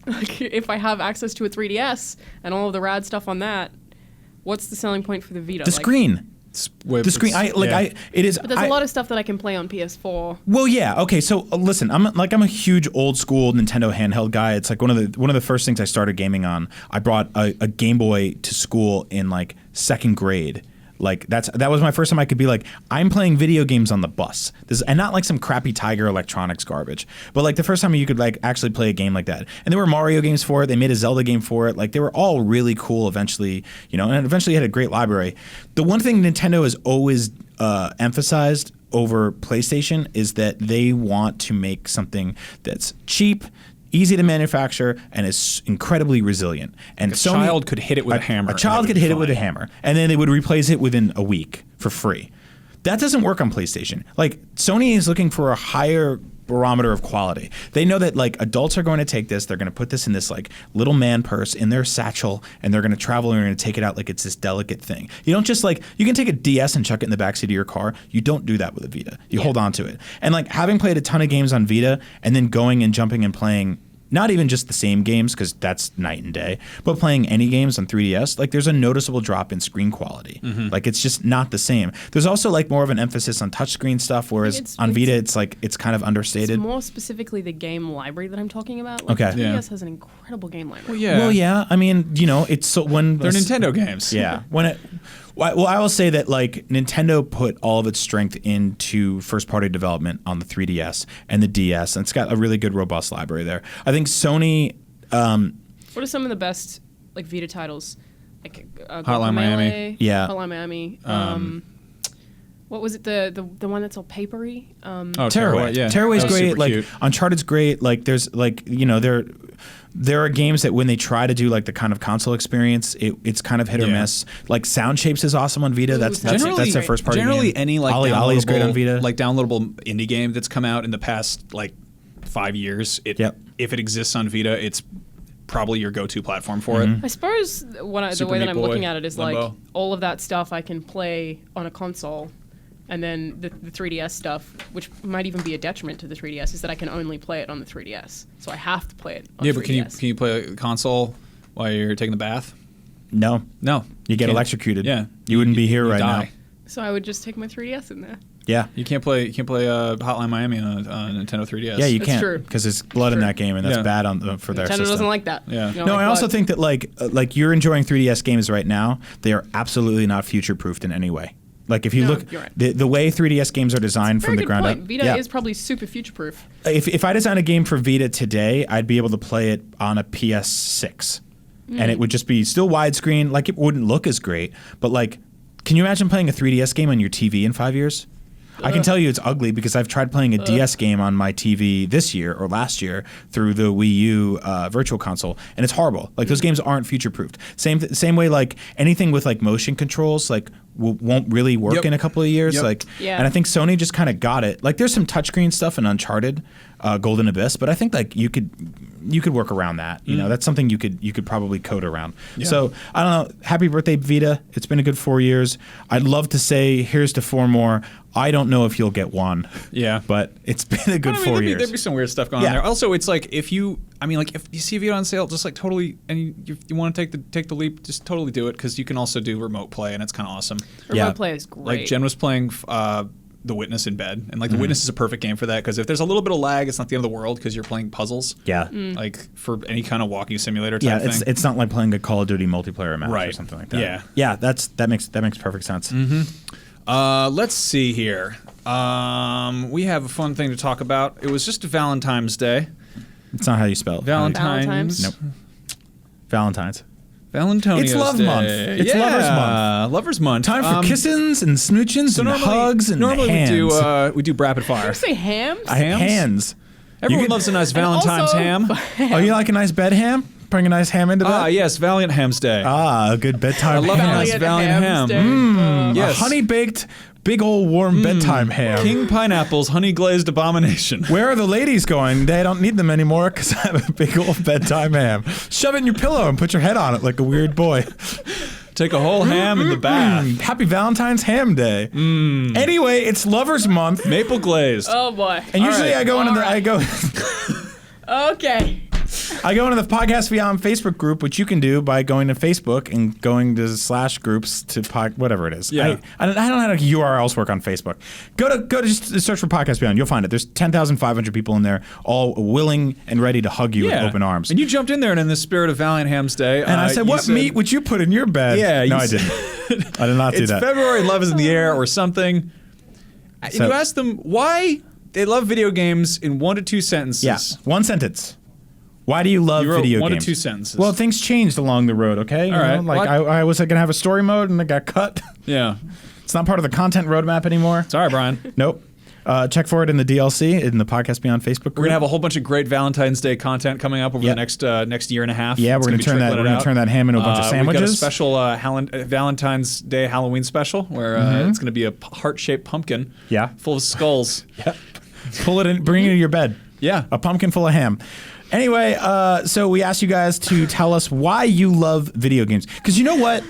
Like, if I have access to a 3DS and all of the rad stuff on that, what's the selling point for the Vita? The Like, screen. The screen. Yeah. It is. But there's a lot of stuff that I can play on PS4. Well, yeah. Okay. So listen, I'm a huge old school Nintendo handheld guy. It's like one of the first things I started gaming on. I brought a Game Boy to school in like second grade. Like that was my first time I could be like, I'm playing video games on the bus. And not like some crappy Tiger Electronics garbage, but like the first time you could like actually play a game like that. And there were Mario games for it. They made a Zelda game for it. Like they were all really cool eventually, and eventually had a great library. The one thing Nintendo has always emphasized over PlayStation is that they want to make something that's cheap, easy to manufacture, and is incredibly resilient. And A child could hit it with a hammer. A child and could it would hit be it with a fine. hammer, and then they would replace it within a week for free. That doesn't work on PlayStation. Like Sony is looking for a higher barometer of quality. They know that like adults are going to take this, they're going to put this in this like little man purse in their satchel, and they're going to travel and they're going to take it out like it's this delicate thing. You don't just like, you can take a DS and chuck it in the backseat of your car. You don't do that with a Vita. You hold on to it. And like having played a ton of games on Vita and then going and jumping and playing not even just the same games, because that's night and day, but playing any games on 3DS, like there's a noticeable drop in screen quality. Like it's just not the same. There's also like more of an emphasis on touchscreen stuff, whereas on Vita it's like it's kind of understated. It's more specifically the game library that I'm talking about. Like, Okay. The 3DS Yeah. has an incredible game library. Well, yeah. Well, yeah. I mean, it's so when They're Nintendo games. Yeah. Well, I will say that like Nintendo put all of its strength into first-party development on the 3DS and the DS, and it's got a really good, robust library there. I think Sony. What are some of the best like Vita titles? Like Hotline Miami. Melee, Yeah. Hotline Miami. What was it? The one that's all papery. Oh, Tearaway. Yeah. Tearaway's That was great. super Like cute. Uncharted's great. Like there's like there are games that when they try to do like the kind of console experience, it's kind of hit or Yeah. miss. Like Sound Shapes is awesome on Vita. Ooh, That's Sound that's Shapes their is first party Generally, game. any like Ollie's great on Vita. like downloadable indie game that's come out in the past like 5 years. Yep. If it exists on Vita, it's probably your go-to platform for it. I suppose the Super way that Meat I'm Boy, looking at it is like Limbo. all of that stuff I can play on a console, and then the 3DS stuff, which might even be a detriment to the 3DS, is that I can only play it on the 3DS. So I have to play it on Yeah, 3DS. but can you play a console while you're taking the bath? No, No. you get can't. electrocuted. Yeah. you wouldn't be here You right die. now. So I would just take my 3DS in there. Yeah, You can't play Hotline Miami on a Nintendo 3DS. yeah, you That's can't true. because there's blood in True. that game, and that's Yeah. bad on for their Nintendo system. doesn't like that. Yeah. You don't No, like I also blood. think that like you're enjoying 3DS games right now. They are absolutely not future-proofed in any way. Like if you No, look, you're right. the way 3DS games are designed Very from the good ground point. up. Vita yeah. is probably super future-proof. If I design a game for Vita today, I'd be able to play it on a PS6, and it would just be still widescreen. Like it wouldn't look as great, but like, can you imagine playing a 3DS game on your TV in 5 years? I can tell you it's ugly because I've tried playing a DS game on my TV this year or last year through the Wii U Virtual Console, and it's horrible. Like those games aren't future proofed. Same way like anything with like motion controls like won't really work Yep. in a couple of years. Yep. Like, Yeah. and I think Sony just kind of got it. Like there's some touchscreen stuff in Uncharted, Golden Abyss, but I think like you could work around that. You know, that's something you could probably code around. So I don't know. Happy birthday, Vita! It's been a good 4 years. I'd love to say here's to 4 more. I don't know if you'll get one. Yeah. But it's been a good 4 years. There'd be some weird stuff going on there. Also, it's like if you see a Vita on sale, just like totally, and you want to take the leap, just totally do it because you can also do remote play and it's kind of awesome. Remote play is great. Like Jen was playing The Witness in bed, and like The Witness is a perfect game for that because if there's a little bit of lag, it's not the end of the world because you're playing puzzles. Yeah. Like for any kind of walking simulator type thing. It's not like playing a Call of Duty multiplayer match or something like that. Yeah. Yeah, that makes perfect sense. Let's see here. We have a fun thing to talk about. It was just Valentine's Day. It's not how you spell it. Valentine's. Nope. Valentine's. Valentonia's It's Love Day. Month. It's Lovers Month. Lovers Month. Time for kissings and smoochings and hugs and normally hands. we do rapid Did fire. you say hams? Hands. Everyone loves a nice Valentine's also- ham. Oh, you like a nice bed ham? Bring a nice ham into that? Yes, Valiant Ham's Day. A good bedtime I love ham. a nice Valiant ham. Yes. A honey-baked, big old warm bedtime ham. King Pineapple's honey glazed abomination. Where are the ladies going? They don't need them anymore because I have a big old bedtime ham. Shove it in your pillow and put your head on it like a weird boy. Take a whole ham in the bath. Happy Valentine's Ham Day. Anyway, it's Lovers Month. Maple glazed. Oh boy. And usually right. I go into Okay. I go into the Podcast Beyond Facebook group, which you can do by going to Facebook and going to /groups to whatever it is. Yeah. I don't know how to URLs work on Facebook. Go to just search for Podcast Beyond. You'll find it. There's 10,500 people in there, all willing and ready to hug you with open arms. And you jumped in there and in the spirit of Valiant Ham's Day. And I said, what meat would you put in your bed? Yeah. No, I didn't. I did not do It's that. February, love is in the air or something. So- you ask them why they love video games in 1 to 2 sentences. Yeah. One sentence. Why do you love You wrote video 1 games? to 2 sentences. Well, things changed along the road, okay? All right. Like, What? I was going to have a story mode, and it got cut. Yeah. It's not part of the content roadmap anymore. Sorry, Brian. Nope. Check for it in the DLC, in the Podcast Beyond Facebook group. We're gonna have a whole bunch of great Valentine's Day content coming up over the next year and a half. Yeah, we're gonna turn that. We're gonna turn that ham into a bunch of sandwiches. We've got a special Valentine's Day Halloween special where it's gonna be a heart-shaped pumpkin. Yeah. Full of skulls. Yep. Pull it in. Bring it to your bed. Yeah. A pumpkin full of ham. Anyway, so we asked you guys to tell us why you love video games. Because you know what?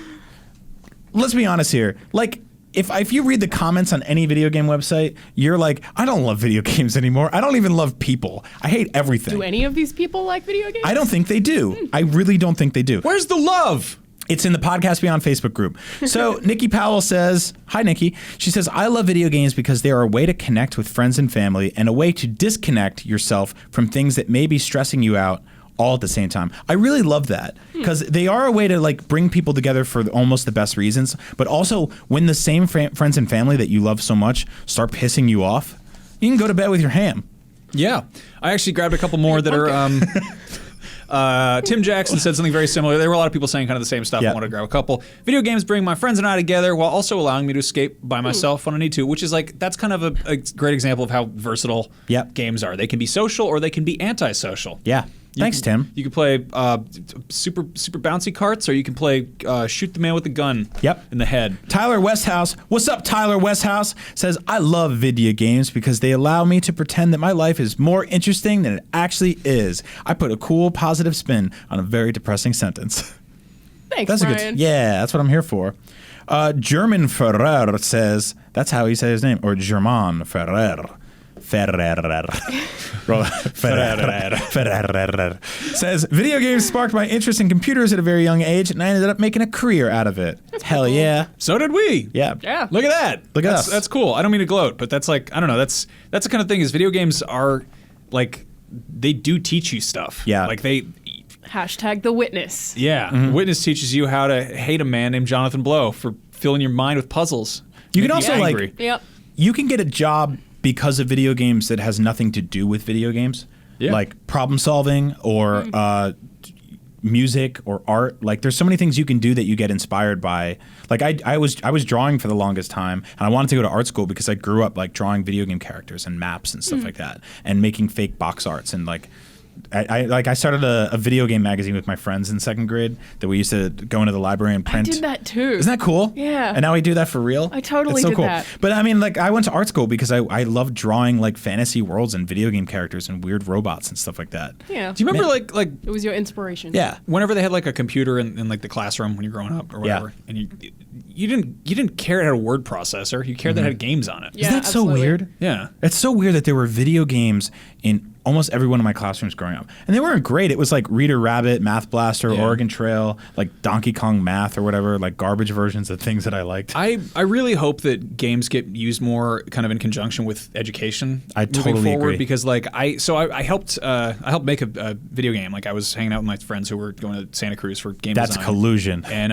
Let's be honest here. Like, if you read the comments on any video game website, you're like, I don't love video games anymore. I don't even love people. I hate everything. Do any of these people like video games? I don't think they do. I really don't think they do. Where's the love? It's in the Podcast Beyond Facebook group. So Nikki Powell says, hi, Nikki. She says, I love video games because they are a way to connect with friends and family and a way to disconnect yourself from things that may be stressing you out all at the same time. I really love that because they are a way to like bring people together for almost the best reasons, but also when the same friends and family that you love so much start pissing you off, you can go to bed with your ham. Yeah. I actually grabbed a couple more that are... Tim Jackson said something very similar. There were a lot of people saying kind of the same stuff. Yeah. I wanted to grab a couple. Video games bring my friends and I together while also allowing me to escape by myself when I need to, which is like, that's kind of a great example of how versatile games are. They can be social or they can be antisocial. Yeah. Thanks, Tim. You can play super bouncy carts, or you can play shoot the man with the gun in the head. Tyler Westhouse, what's up, Tyler Westhouse? Says, I love video games because they allow me to pretend that my life is more interesting than it actually is. I put a cool, positive spin on a very depressing sentence. Thanks, That's Brian. that's what I'm here for. German Ferrer says, that's how he says his name, or German Ferrer. Ferrer says, video games sparked my interest in computers at a very young age, and I ended up making a career out of it. Hell cool. yeah. So did we. Yeah. Yeah. Look at that. Look at us. That's cool. I don't mean to gloat, but that's like, I don't know. That's the kind of thing is video games are like, they do teach you stuff. Yeah. Like they... Hashtag The Witness. Yeah. Witness teaches you how to hate a man named Jonathan Blow for filling your mind with puzzles. You can Make you also angry. like, Yep. you can get a job because of video games that has nothing to do with video games. Yeah. Like problem solving or music or art. Like there's so many things you can do that you get inspired by. Like I was drawing for the longest time, and I wanted to go to art school because I grew up like drawing video game characters and maps and stuff like that, and making fake box arts and like I started a video game magazine with my friends in second grade that we used to go into the library and print. I did that too. Isn't that cool? Yeah. And now we do that for real? I totally it's so did cool. that. But I mean, like, I went to art school because I love drawing like fantasy worlds and video game characters and weird robots and stuff like that. Yeah. Do you remember like it was your inspiration? Yeah. whenever they had like a computer in like the classroom when you're growing up or whatever, and you didn't care it had a word processor, you cared that it had games on it. Yeah, Isn't that absolutely. so weird? Yeah. It's so weird that there were video games in almost every one of my classrooms growing up. And they weren't great. It was like Reader Rabbit, Math Blaster, Yeah. Oregon Trail, like Donkey Kong Math or whatever, like garbage versions of things that I liked. I really hope that games get used more kind of in conjunction with education I moving totally forward agree. because like I helped make a video game. Like I was hanging out with my friends who were going to Santa Cruz for game That's design. collusion. And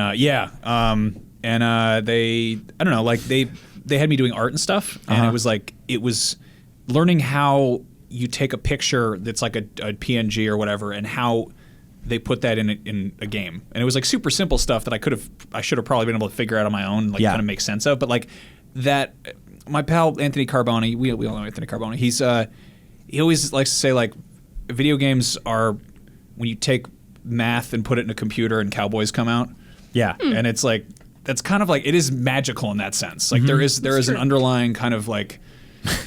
they I don't know, like they had me doing art and stuff, and it was learning how you take a picture that's like a PNG or whatever, and how they put that in a game. And it was like super simple stuff that I should have probably been able to figure out on my own, like kind of make sense of. But like that, my pal Anthony Carboni, we all know Anthony Carboni. He always likes to say like, video games are when you take math and put it in a computer and cowboys come out. Yeah. And it's like that's kind of like it is magical in that sense. Like there is an underlying kind of like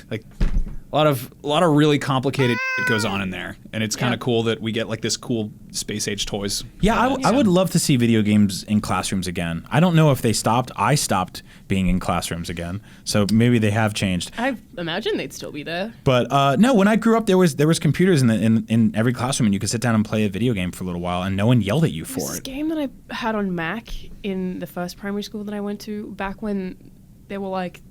a lot of really complicated shit goes on in there, and it's kind of cool that we get like this cool space age toys. Yeah, I would love to see video games in classrooms again. I don't know if they stopped. I stopped being in classrooms again, so maybe they have changed. I imagine they'd still be there. But no, when I grew up, there was computers in every classroom, and you could sit down and play a video game for a little while, and no one yelled at you for This it. game that I had on Mac in the first primary school that I went to, back when there were like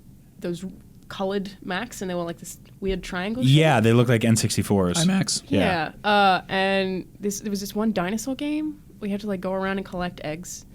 those colored Macs, and they were like this weird triangle shape. Yeah, they look like N64s. IMAX. Yeah. And there was this one dinosaur game where you had to like go around and collect eggs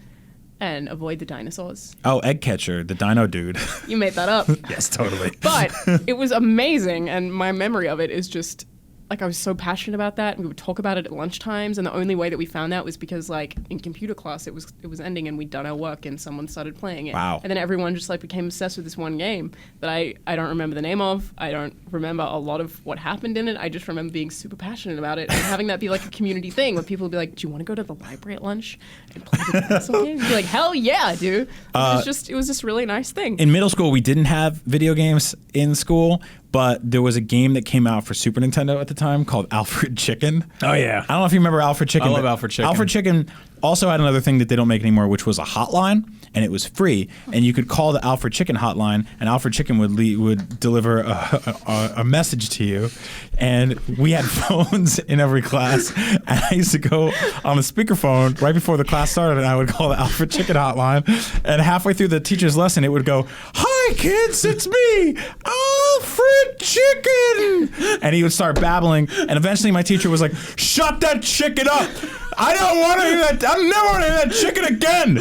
and avoid the dinosaurs. Oh, Egg Catcher, the Dino Dude. You made that up. Yes, totally. But it was amazing, and my memory of it is just like I was so passionate about that, and we would talk about it at lunchtimes, and the only way that we found that was because like in computer class it was ending and we'd done our work and someone started playing it. Wow. And then everyone just like became obsessed with this one game that I don't remember the name of. I don't remember a lot of what happened in it. I just remember being super passionate about it and having that be like a community thing where people would be like, "Do you want to go to the library at lunch and play the dinosaur game?" You'd be like, "Hell yeah, dude." It was just really nice thing. In middle school, we didn't have video games in school, but there was a game that came out for Super Nintendo at the time called Alfred Chicken. Oh yeah. I don't know if you remember Alfred Chicken. I love but Alfred Chicken. Alfred Chicken also had another thing that they don't make anymore, which was a hotline, and it was free. And you could call the Alfred Chicken hotline, and Alfred Chicken would deliver a message to you. And we had phones in every class, and I used to go on the speakerphone right before the class started, and I would call the Alfred Chicken hotline. And halfway through the teacher's lesson, it would go, "Hi kids, it's me, Alfred Chicken," and he would start babbling. And eventually, my teacher was like, "Shut that chicken up! I don't want to hear that. I'm never want to hear that chicken again.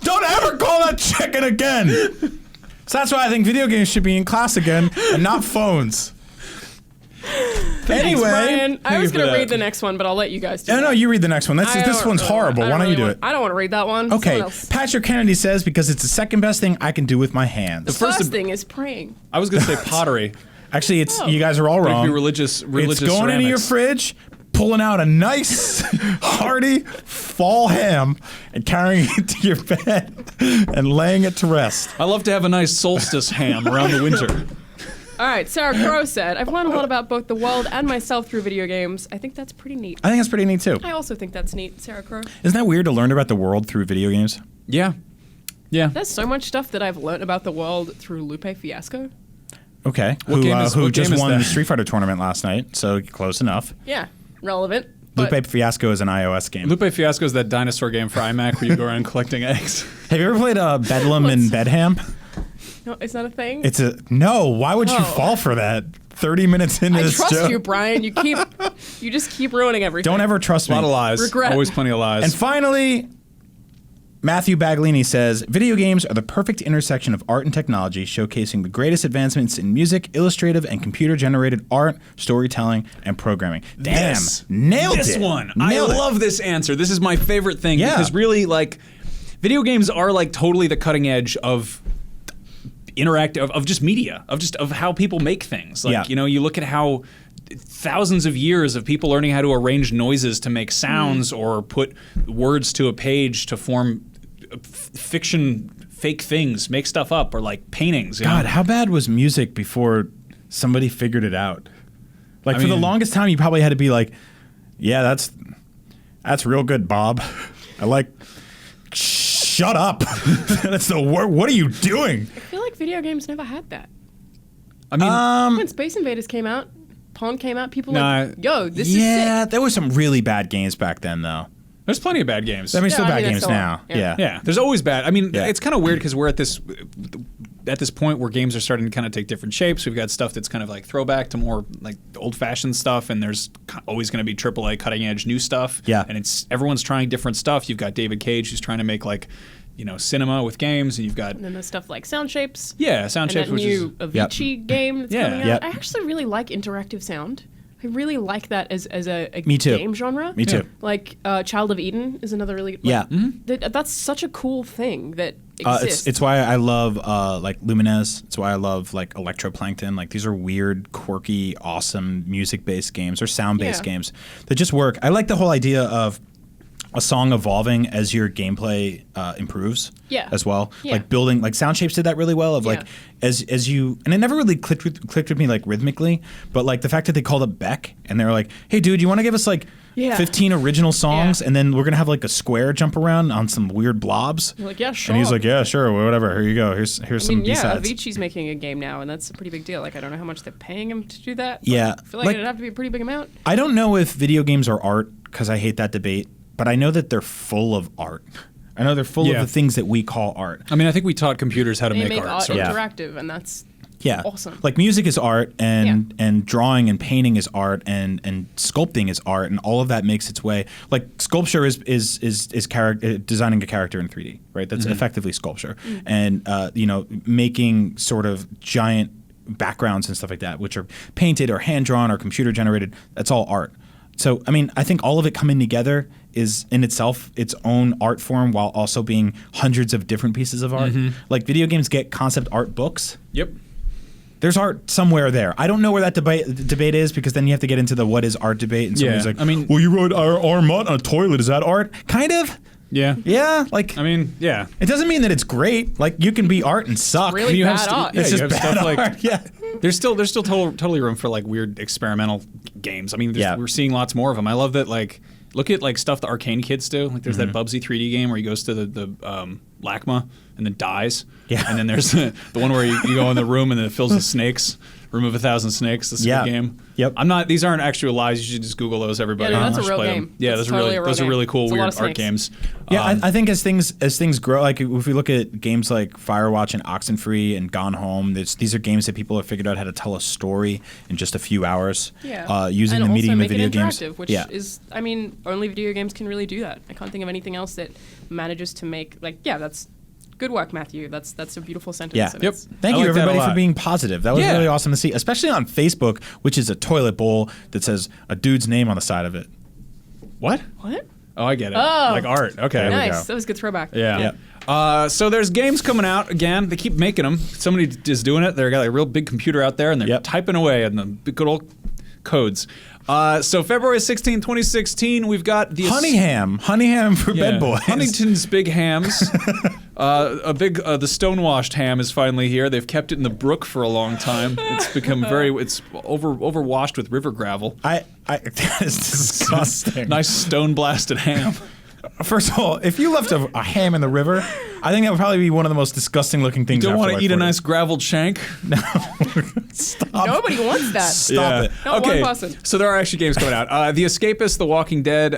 Don't ever call that chicken again." So that's why I think video games should be in class again and not phones. Thanks, Brian. I you was for going to that. read the next one, but I'll let you guys do No, that. no, you read the next one. This one's horrible. Why don't you do it? I don't want to read that one. Okay. Someone else. Patrick Kennedy says, because it's the second best thing I can do with my hands. The first thing is praying. I was gonna say pottery. Actually, you guys are all Like wrong. be religious It's going into your ceramics. fridge, pulling out a nice, hearty fall ham, and carrying it to your bed and laying it to rest. I love to have a nice solstice ham around the winter. All right, Sarah Crow said, "I've learned a lot about both the world and myself through video games. I think that's pretty neat." I think that's pretty neat too. I also think that's neat, Sarah Crow. Isn't that weird to learn about the world through video games? Yeah. Yeah. There's so much stuff that I've learned about the world through Lupe Fiasco. Okay. What game is just won that? the Street Fighter tournament last night, so close enough. Yeah, relevant. But Lupe Fiasco is an iOS game. Lupe Fiasco is that dinosaur game for iMac where you go around collecting eggs. Have you ever played Bedlam in Bedham? no, it's not a thing. No. Why would you Oh. fall for that? 30 minutes into I this trust joke. you, Brian. You just keep ruining everything. Don't ever trust A me. lot of lies. Regret. Always plenty of lies. And finally, Matthew Baglini says, video games are the perfect intersection of art and technology, showcasing the greatest advancements in music, illustrative, and computer-generated art, storytelling, and programming. Damn, nailed this it. one. Nailed I it. love this answer. This is my favorite thing Yeah. because really, like, video games are like totally the cutting edge of interactive of just media, of how people make things. Like, Yeah. you know, you look at how thousands of years of people learning how to arrange noises to make sounds or put words to a page to form fiction, fake things, make stuff up, or like paintings. God, how bad was music before somebody figured it out? Like, for the longest time, you probably had to be like, yeah, that's real good, Bob. I like, shut up. That's the word. What are you doing? I feel like video games never had that. I mean, when Space Invaders came out, Pong came out, people were like, yo, this is sick. Yeah, there were some really bad games back then, though. there's plenty of bad games. I mean, still bad games now. Yeah. Yeah, there's always bad. I mean, it's kind of weird because we're at this point where games are starting to kind of take different shapes. We've got stuff that's kind of like throwback to more like old-fashioned stuff, and there's always going to be AAA cutting-edge new stuff. Yeah. And everyone's trying different stuff. You've got David Cage who's trying to make like, cinema with games, and you've got... And then there's stuff like Sound Shapes. Yeah, Sound Shapes, which is... And that new Avicii game that's coming out. Yep. I actually really like interactive sound. I really like that as a Me too. game genre. Me too. Like Child of Eden is another really... That's such a cool thing that exists. It's why I love like Lumines. It's why I love like Electroplankton. Like these are weird, quirky, awesome music-based games or sound-based games that just work. I like the whole idea of a song evolving as your gameplay improves as well. Yeah. Like building, like Sound Shapes did that really well of like, as you, and it never really clicked with me like rhythmically, but like the fact that they called up Beck and they were like, hey dude, you want to give us like 15 original songs and then we're going to have like a square jump around on some weird blobs? You're like, yeah, sure. And he's like, yeah, sure, whatever, here you go, here's some B-sides. Avicii's making a game now and that's a pretty big deal. Like I don't know how much they're paying him to do that. Yeah. I feel like it'd have to be a pretty big amount. I don't know if video games are art because I hate that debate. But I know that they're full of art. I know they're full of the things that we call art. I mean, I think we taught computers how to make art. So interactive, and that's awesome. Like music is art, and drawing and painting is art, and sculpting is art, and all of that makes its way. Like sculpture is designing a character in 3D, right? That's effectively sculpture, and making sort of giant backgrounds and stuff like that, which are painted or hand drawn or computer generated. That's all art. So, I mean, I think all of it coming together is in itself its own art form while also being hundreds of different pieces of art. Like video games get concept art books. Yep. There's art somewhere there. I don't know where that debate is because then you have to get into the what is art debate. And somebody's like, well, you wrote Armut on a toilet. Is that art? Kind of. Yeah. Yeah. Like, I mean, yeah. It doesn't mean that it's great. Like, you can be art and suck. It's really bad art. It's just bad art. Like, There's still totally room for like weird experimental games. I mean, we're seeing lots more of them. I love that. Like, look at like stuff the Arcane kids do. Like, there's that Bubsy 3D game where he goes to the LACMA and then dies. Yeah. And then there's the one where you go in the room and then it fills with snakes. Remove 1,000 snakes. That's a good game. Yep. These aren't actual lies. You should just Google those. Everybody. Yeah, that's a real game. Yeah, those are really cool, weird art games. Yeah, I think as things grow, like if we look at games like Firewatch and Oxenfree and Gone Home, these are games that people have figured out how to tell a story in just a few hours. Yeah. Using and the medium of also make video it games. interactive, which is, I mean, only video games can really do that. I can't think of anything else that manages to make that's. Good work, Matthew. That's a beautiful sentence. Yeah. Yep. Thank you, everybody, for being positive. That was really awesome to see, especially on Facebook, which is a toilet bowl that says a dude's name on the side of it. What? What? Oh, I get it. Oh. Like art. Okay. Nice. That was a good throwback. Yeah. So there's games coming out again. They keep making them. Somebody is doing it. They've got a real big computer out there, and they're typing away in the good old codes. So February 16, 2016, we've got the Honey ham for bed boys. Huntington's Big Hams. The stonewashed ham is finally here. They've kept it in the brook for a long time. It's become it's overwashed with river gravel. That is disgusting. Nice stone blasted ham. First of all, if you left a ham in the river, I think that would probably be one of the most disgusting looking things. You don't want to eat a nice graveled shank? No. Stop. Nobody wants that. Stop it. Not one person. So there are actually games coming out. The Escapist, The Walking Dead.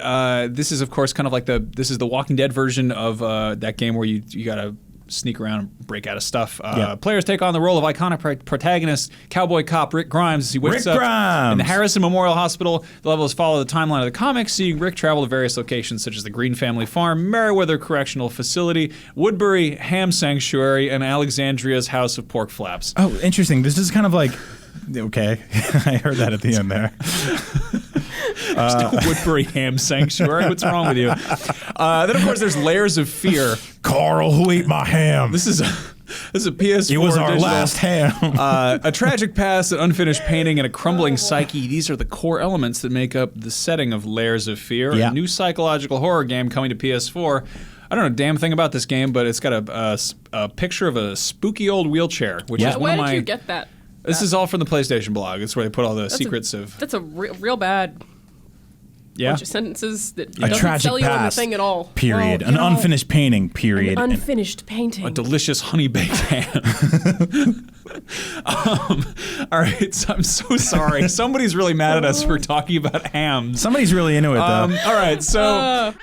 This is, of course, kind of like this is the Walking Dead version of that game where you gotta sneak around and break out of stuff. Players take on the role of iconic protagonist, cowboy cop Rick Grimes as he wakes up in the Harrison Memorial Hospital. The levels follow the timeline of the comics, seeing Rick travel to various locations such as the Green Family Farm, Meriwether Correctional Facility, Woodbury Ham Sanctuary, and Alexandria's House of Pork Flaps. Oh, interesting. This is kind of like... Okay. I heard that at the end there. Woodbury Ham Sanctuary. What's wrong with you? Then, of course, there's Layers of Fear. Carl, who ate my ham? This is This is a PS4 It was our digital. last ham. A tragic past, an unfinished painting, and a crumbling psyche. These are the core elements that make up the setting of Layers of Fear, Yeah. a new psychological horror game coming to PS4. I don't know a damn thing about this game, but it's got a picture of a spooky old wheelchair, which is one Where of my... did you get that? This is all from the PlayStation blog. It's where they put all the secrets of... That's a real bad Yeah. bunch of sentences that A doesn't tragic sell you on the past. thing at all. Period. Oh, An no. unfinished painting. Period. An unfinished painting. A delicious honey-baked ham. All right, so I'm so sorry. Somebody's really mad at us for talking about hams. Somebody's really into it, though. All right, so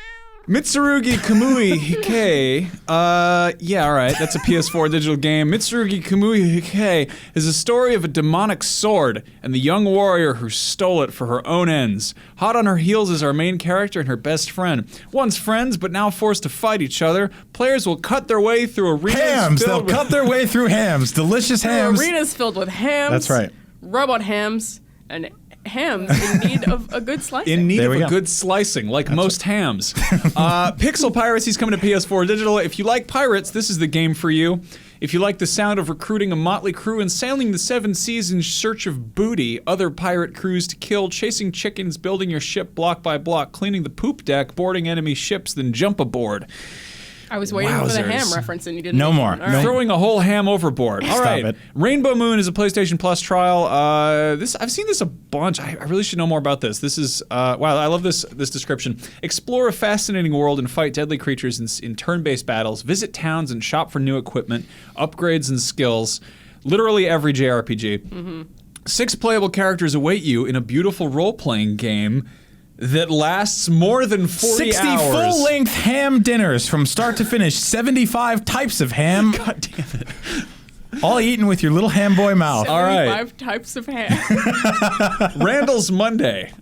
Mitsurugi Kamui Hikei. Yeah, all right, that's a PS4 digital game. Mitsurugi Kamui Hikei is a story of a demonic sword and the young warrior who stole it for her own ends. Hot on her heels is our main character and her best friend. Once friends, but now forced to fight each other, players will cut their way through arenas Hams. They'll filled with... cut their way through hams. Delicious hams. Arenas filled with hams. That's right. Robot hams and hams in need of a good slicing. In need There of we a go. good slicing, like most hams. Pixel Piracy's coming to PS4 Digital. If you like pirates, this is the game for you. If you like the sound of recruiting a motley crew and sailing the 7 seas in search of booty, other pirate crews to kill, chasing chickens, building your ship block by block, cleaning the poop deck, boarding enemy ships, then jump aboard. I was waiting for the Wowzers. ham reference and you didn't. No make more. one. All No. right. Throwing a whole ham overboard. All Stop right. it. Rainbow Moon is a PlayStation Plus trial. I've seen this a bunch. I really should know more about this. This is wow. I love this description. Explore a fascinating world and fight deadly creatures in turn-based battles. Visit towns and shop for new equipment, upgrades, and skills. Literally every JRPG. Mm-hmm. 6 playable characters await you in a beautiful role-playing game that lasts more than 40 60 hours. full-length ham dinners from start to finish. 75 types of ham. God damn it. All eaten with your little ham boy mouth. All right. 75 types of ham. Randall's Monday.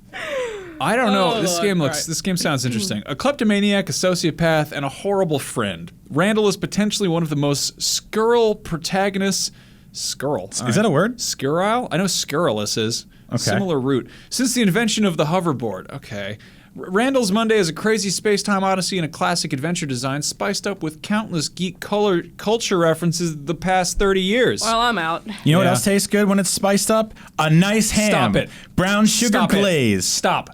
I don't know. Oh, This game sounds interesting. A kleptomaniac, a sociopath, and a horrible friend. Randall is potentially one of the most scurril protagonists. Scurril. Is that a word? Scurrile? I know scurrilous is. Okay. Similar root. Since the invention of the hoverboard. Okay. Randall's Monday is a crazy space-time odyssey and a classic adventure design spiced up with countless geek culture references the past 30 years. Well, I'm out. You know what Yeah. else tastes good when it's spiced up? A nice ham. Stop it. Brown sugar Stop it. glaze. Stop.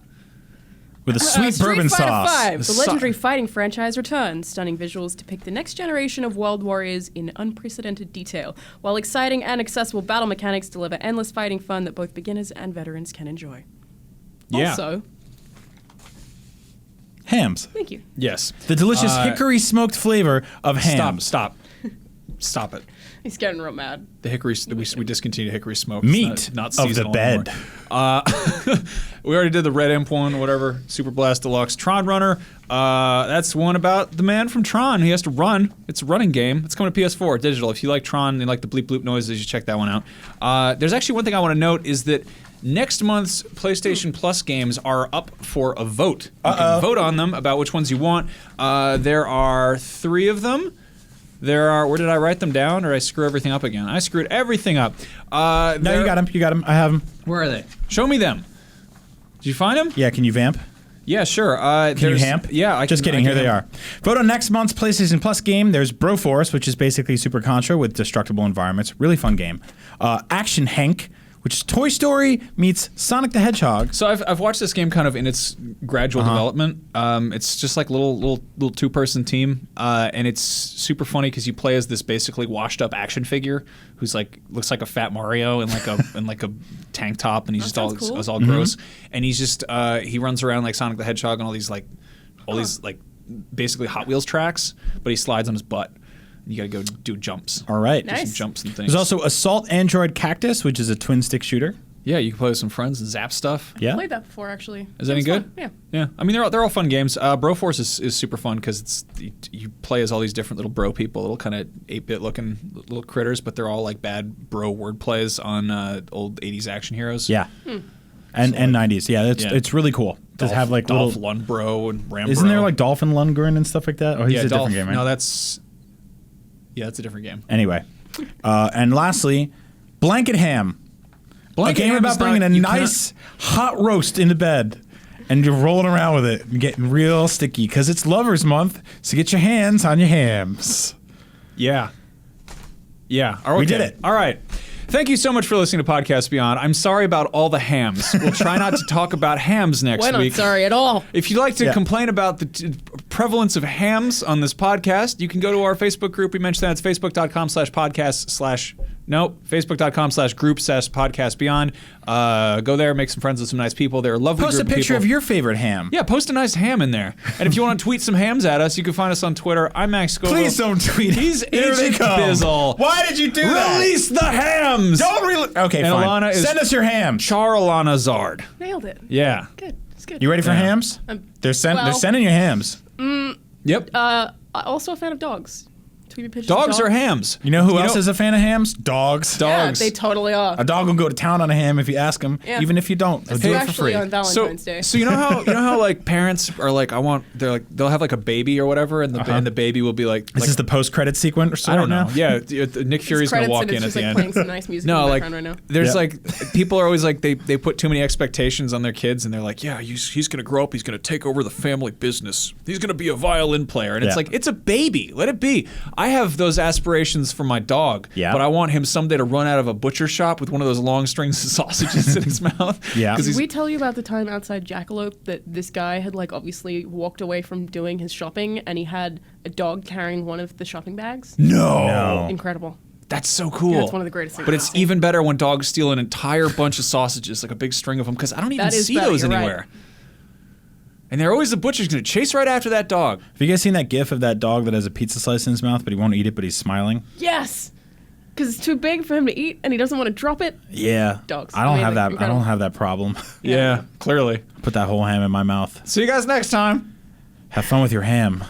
With a sweet bourbon Street Fighter sauce. V, the legendary fighting franchise returns. Stunning visuals depict the next generation of world warriors in unprecedented detail, while exciting and accessible battle mechanics deliver endless fighting fun that both beginners and veterans can enjoy. Yeah. Also, Hams. thank you. Yes. The delicious hickory smoked flavor of ham. Stop it. He's getting real mad. The hickory, we discontinued hickory smoke. Meat It's not of the seasonal bed. anymore. We already did the Red Imp one, whatever. Super Blast Deluxe. Tron Runner. That's one about the man from Tron. He has to run. It's a running game. It's coming to PS4 digital. If you like Tron and like the bleep bloop noises, you check that one out. There's actually one thing I want to note is that next month's PlayStation Plus games are up for a vote. You can vote on them about which ones you want. There are 3 of them. There are. Where did I write them down, or did I screw everything up again? I screwed everything up. No, you got him. You got him. I have him. Where are they? Show me them. Did you find them? Yeah, can you vamp? Yeah, sure. Can you hamp? Yeah, I Just can, kidding. I Here can they hamp. are. Vote on next month's PlayStation Plus game. There's Broforce, which is basically Super Contra with destructible environments. Really fun game. Action Hank, which is Toy Story meets Sonic the Hedgehog. So I've watched this game kind of in its gradual development. It's just like a little 2-person team, and it's super funny because you play as this basically washed up action figure who's like looks like a fat Mario in like a tank top, and he's just sounds cool. is all gross, and he's just he runs around like Sonic the Hedgehog on all these basically Hot Wheels tracks, but he slides on his butt. You gotta go do jumps. All right. Nice. Some jumps and things. There's also Assault Android Cactus, which is a twin stick shooter. Yeah, you can play with some friends and zap stuff. Yeah. Played that before, actually. Is that any It was good? fun. Yeah. Yeah. I mean, they're all fun games. Broforce is super fun because it's you play as all these different little bro people, little kind of 8-bit looking little critters, but they're all like bad bro word plays on old 80s action heroes. Yeah. And 90s. Yeah, it's really cool to have like Dolph little. Lundbro and Rambo. Isn't there like Dolphin Lundgren and stuff like that? Oh, he's a Dolph, different game, right? No, that's a different game. Anyway. And lastly, Blanket Ham. Blanket a game Ham about is not- bringing a you nice hot roast into bed and you're rolling around with it and getting real sticky because it's Lovers Month, so get your hands on your hams. Yeah. Yeah. Okay. We did it. All right. Thank you so much for listening to Podcast Beyond. I'm sorry about all the hams. We'll try not to talk about hams next We're not week. sorry at all. If you'd like to complain about the prevalence of hams on this podcast, you can go to our Facebook group. We mentioned that. It's facebook.com/podcast/group/podcast beyond. Go there, make some friends with some nice people. They're a lovely Post a group of picture people. of your favorite ham. Yeah, post a nice ham in there. And if you want to tweet some hams at us, you can find us on Twitter. I'm Max Scoville. Please don't tweet. He's Here they Agent come. Bizzle. Why did you do that? Release the hams! Don't Okay, And fine. Alana is Send us your hams. Charlana Zard. Nailed it. Yeah. Good. It's good. You ready for Yeah. hams? They're well- sending your hams. Yep. Also a fan of dogs. Tweet me pictures Dogs of are hams. You know who else is a fan of hams? Dogs. Dogs. Yeah, they totally are. A dog will go to town on a ham if you ask him, Yeah. even if you don't. They'll do it for Especially free. on Valentine's Day. So you know how like parents are like they'll have like a baby or whatever and the baby will be like Is this the post-credit sequence? I don't know. Now? Yeah, Nick Fury's gonna Credits walk and in it's at just the like end. playing some nice music No, in the like background right now. there's Yep. like people are always like they put too many expectations on their kids and they're like, yeah, he's gonna grow up, he's gonna take over the family business, he's gonna be a violin player, and it's Yeah. like it's a baby, let it be. I have those aspirations for my dog, Yeah. but I want him someday to run out of a butcher shop with one of those long strings of sausages in his mouth. Yeah. 'Cause Did he's- we tell you about the time outside Jackalope that this guy had like obviously walked away from doing his shopping and he had a dog carrying one of the shopping bags? no. Incredible. That's so cool. Yeah, it's one of the greatest things But I've it's seen. even better when dogs steal an entire bunch of sausages, like a big string of them, because I don't even That is see better, those you're right. anywhere. And they're always the butcher's going to chase right after that dog. Have you guys seen that gif of that dog that has a pizza slice in his mouth, but he won't eat it, but he's smiling? Yes! Because it's too big for him to eat and he doesn't want to drop it. Yeah. Dogs. I don't have Amazing. that. I Incredible. don't have that problem. Yeah, clearly. Put that whole ham in my mouth. See you guys next time. Have fun with your ham.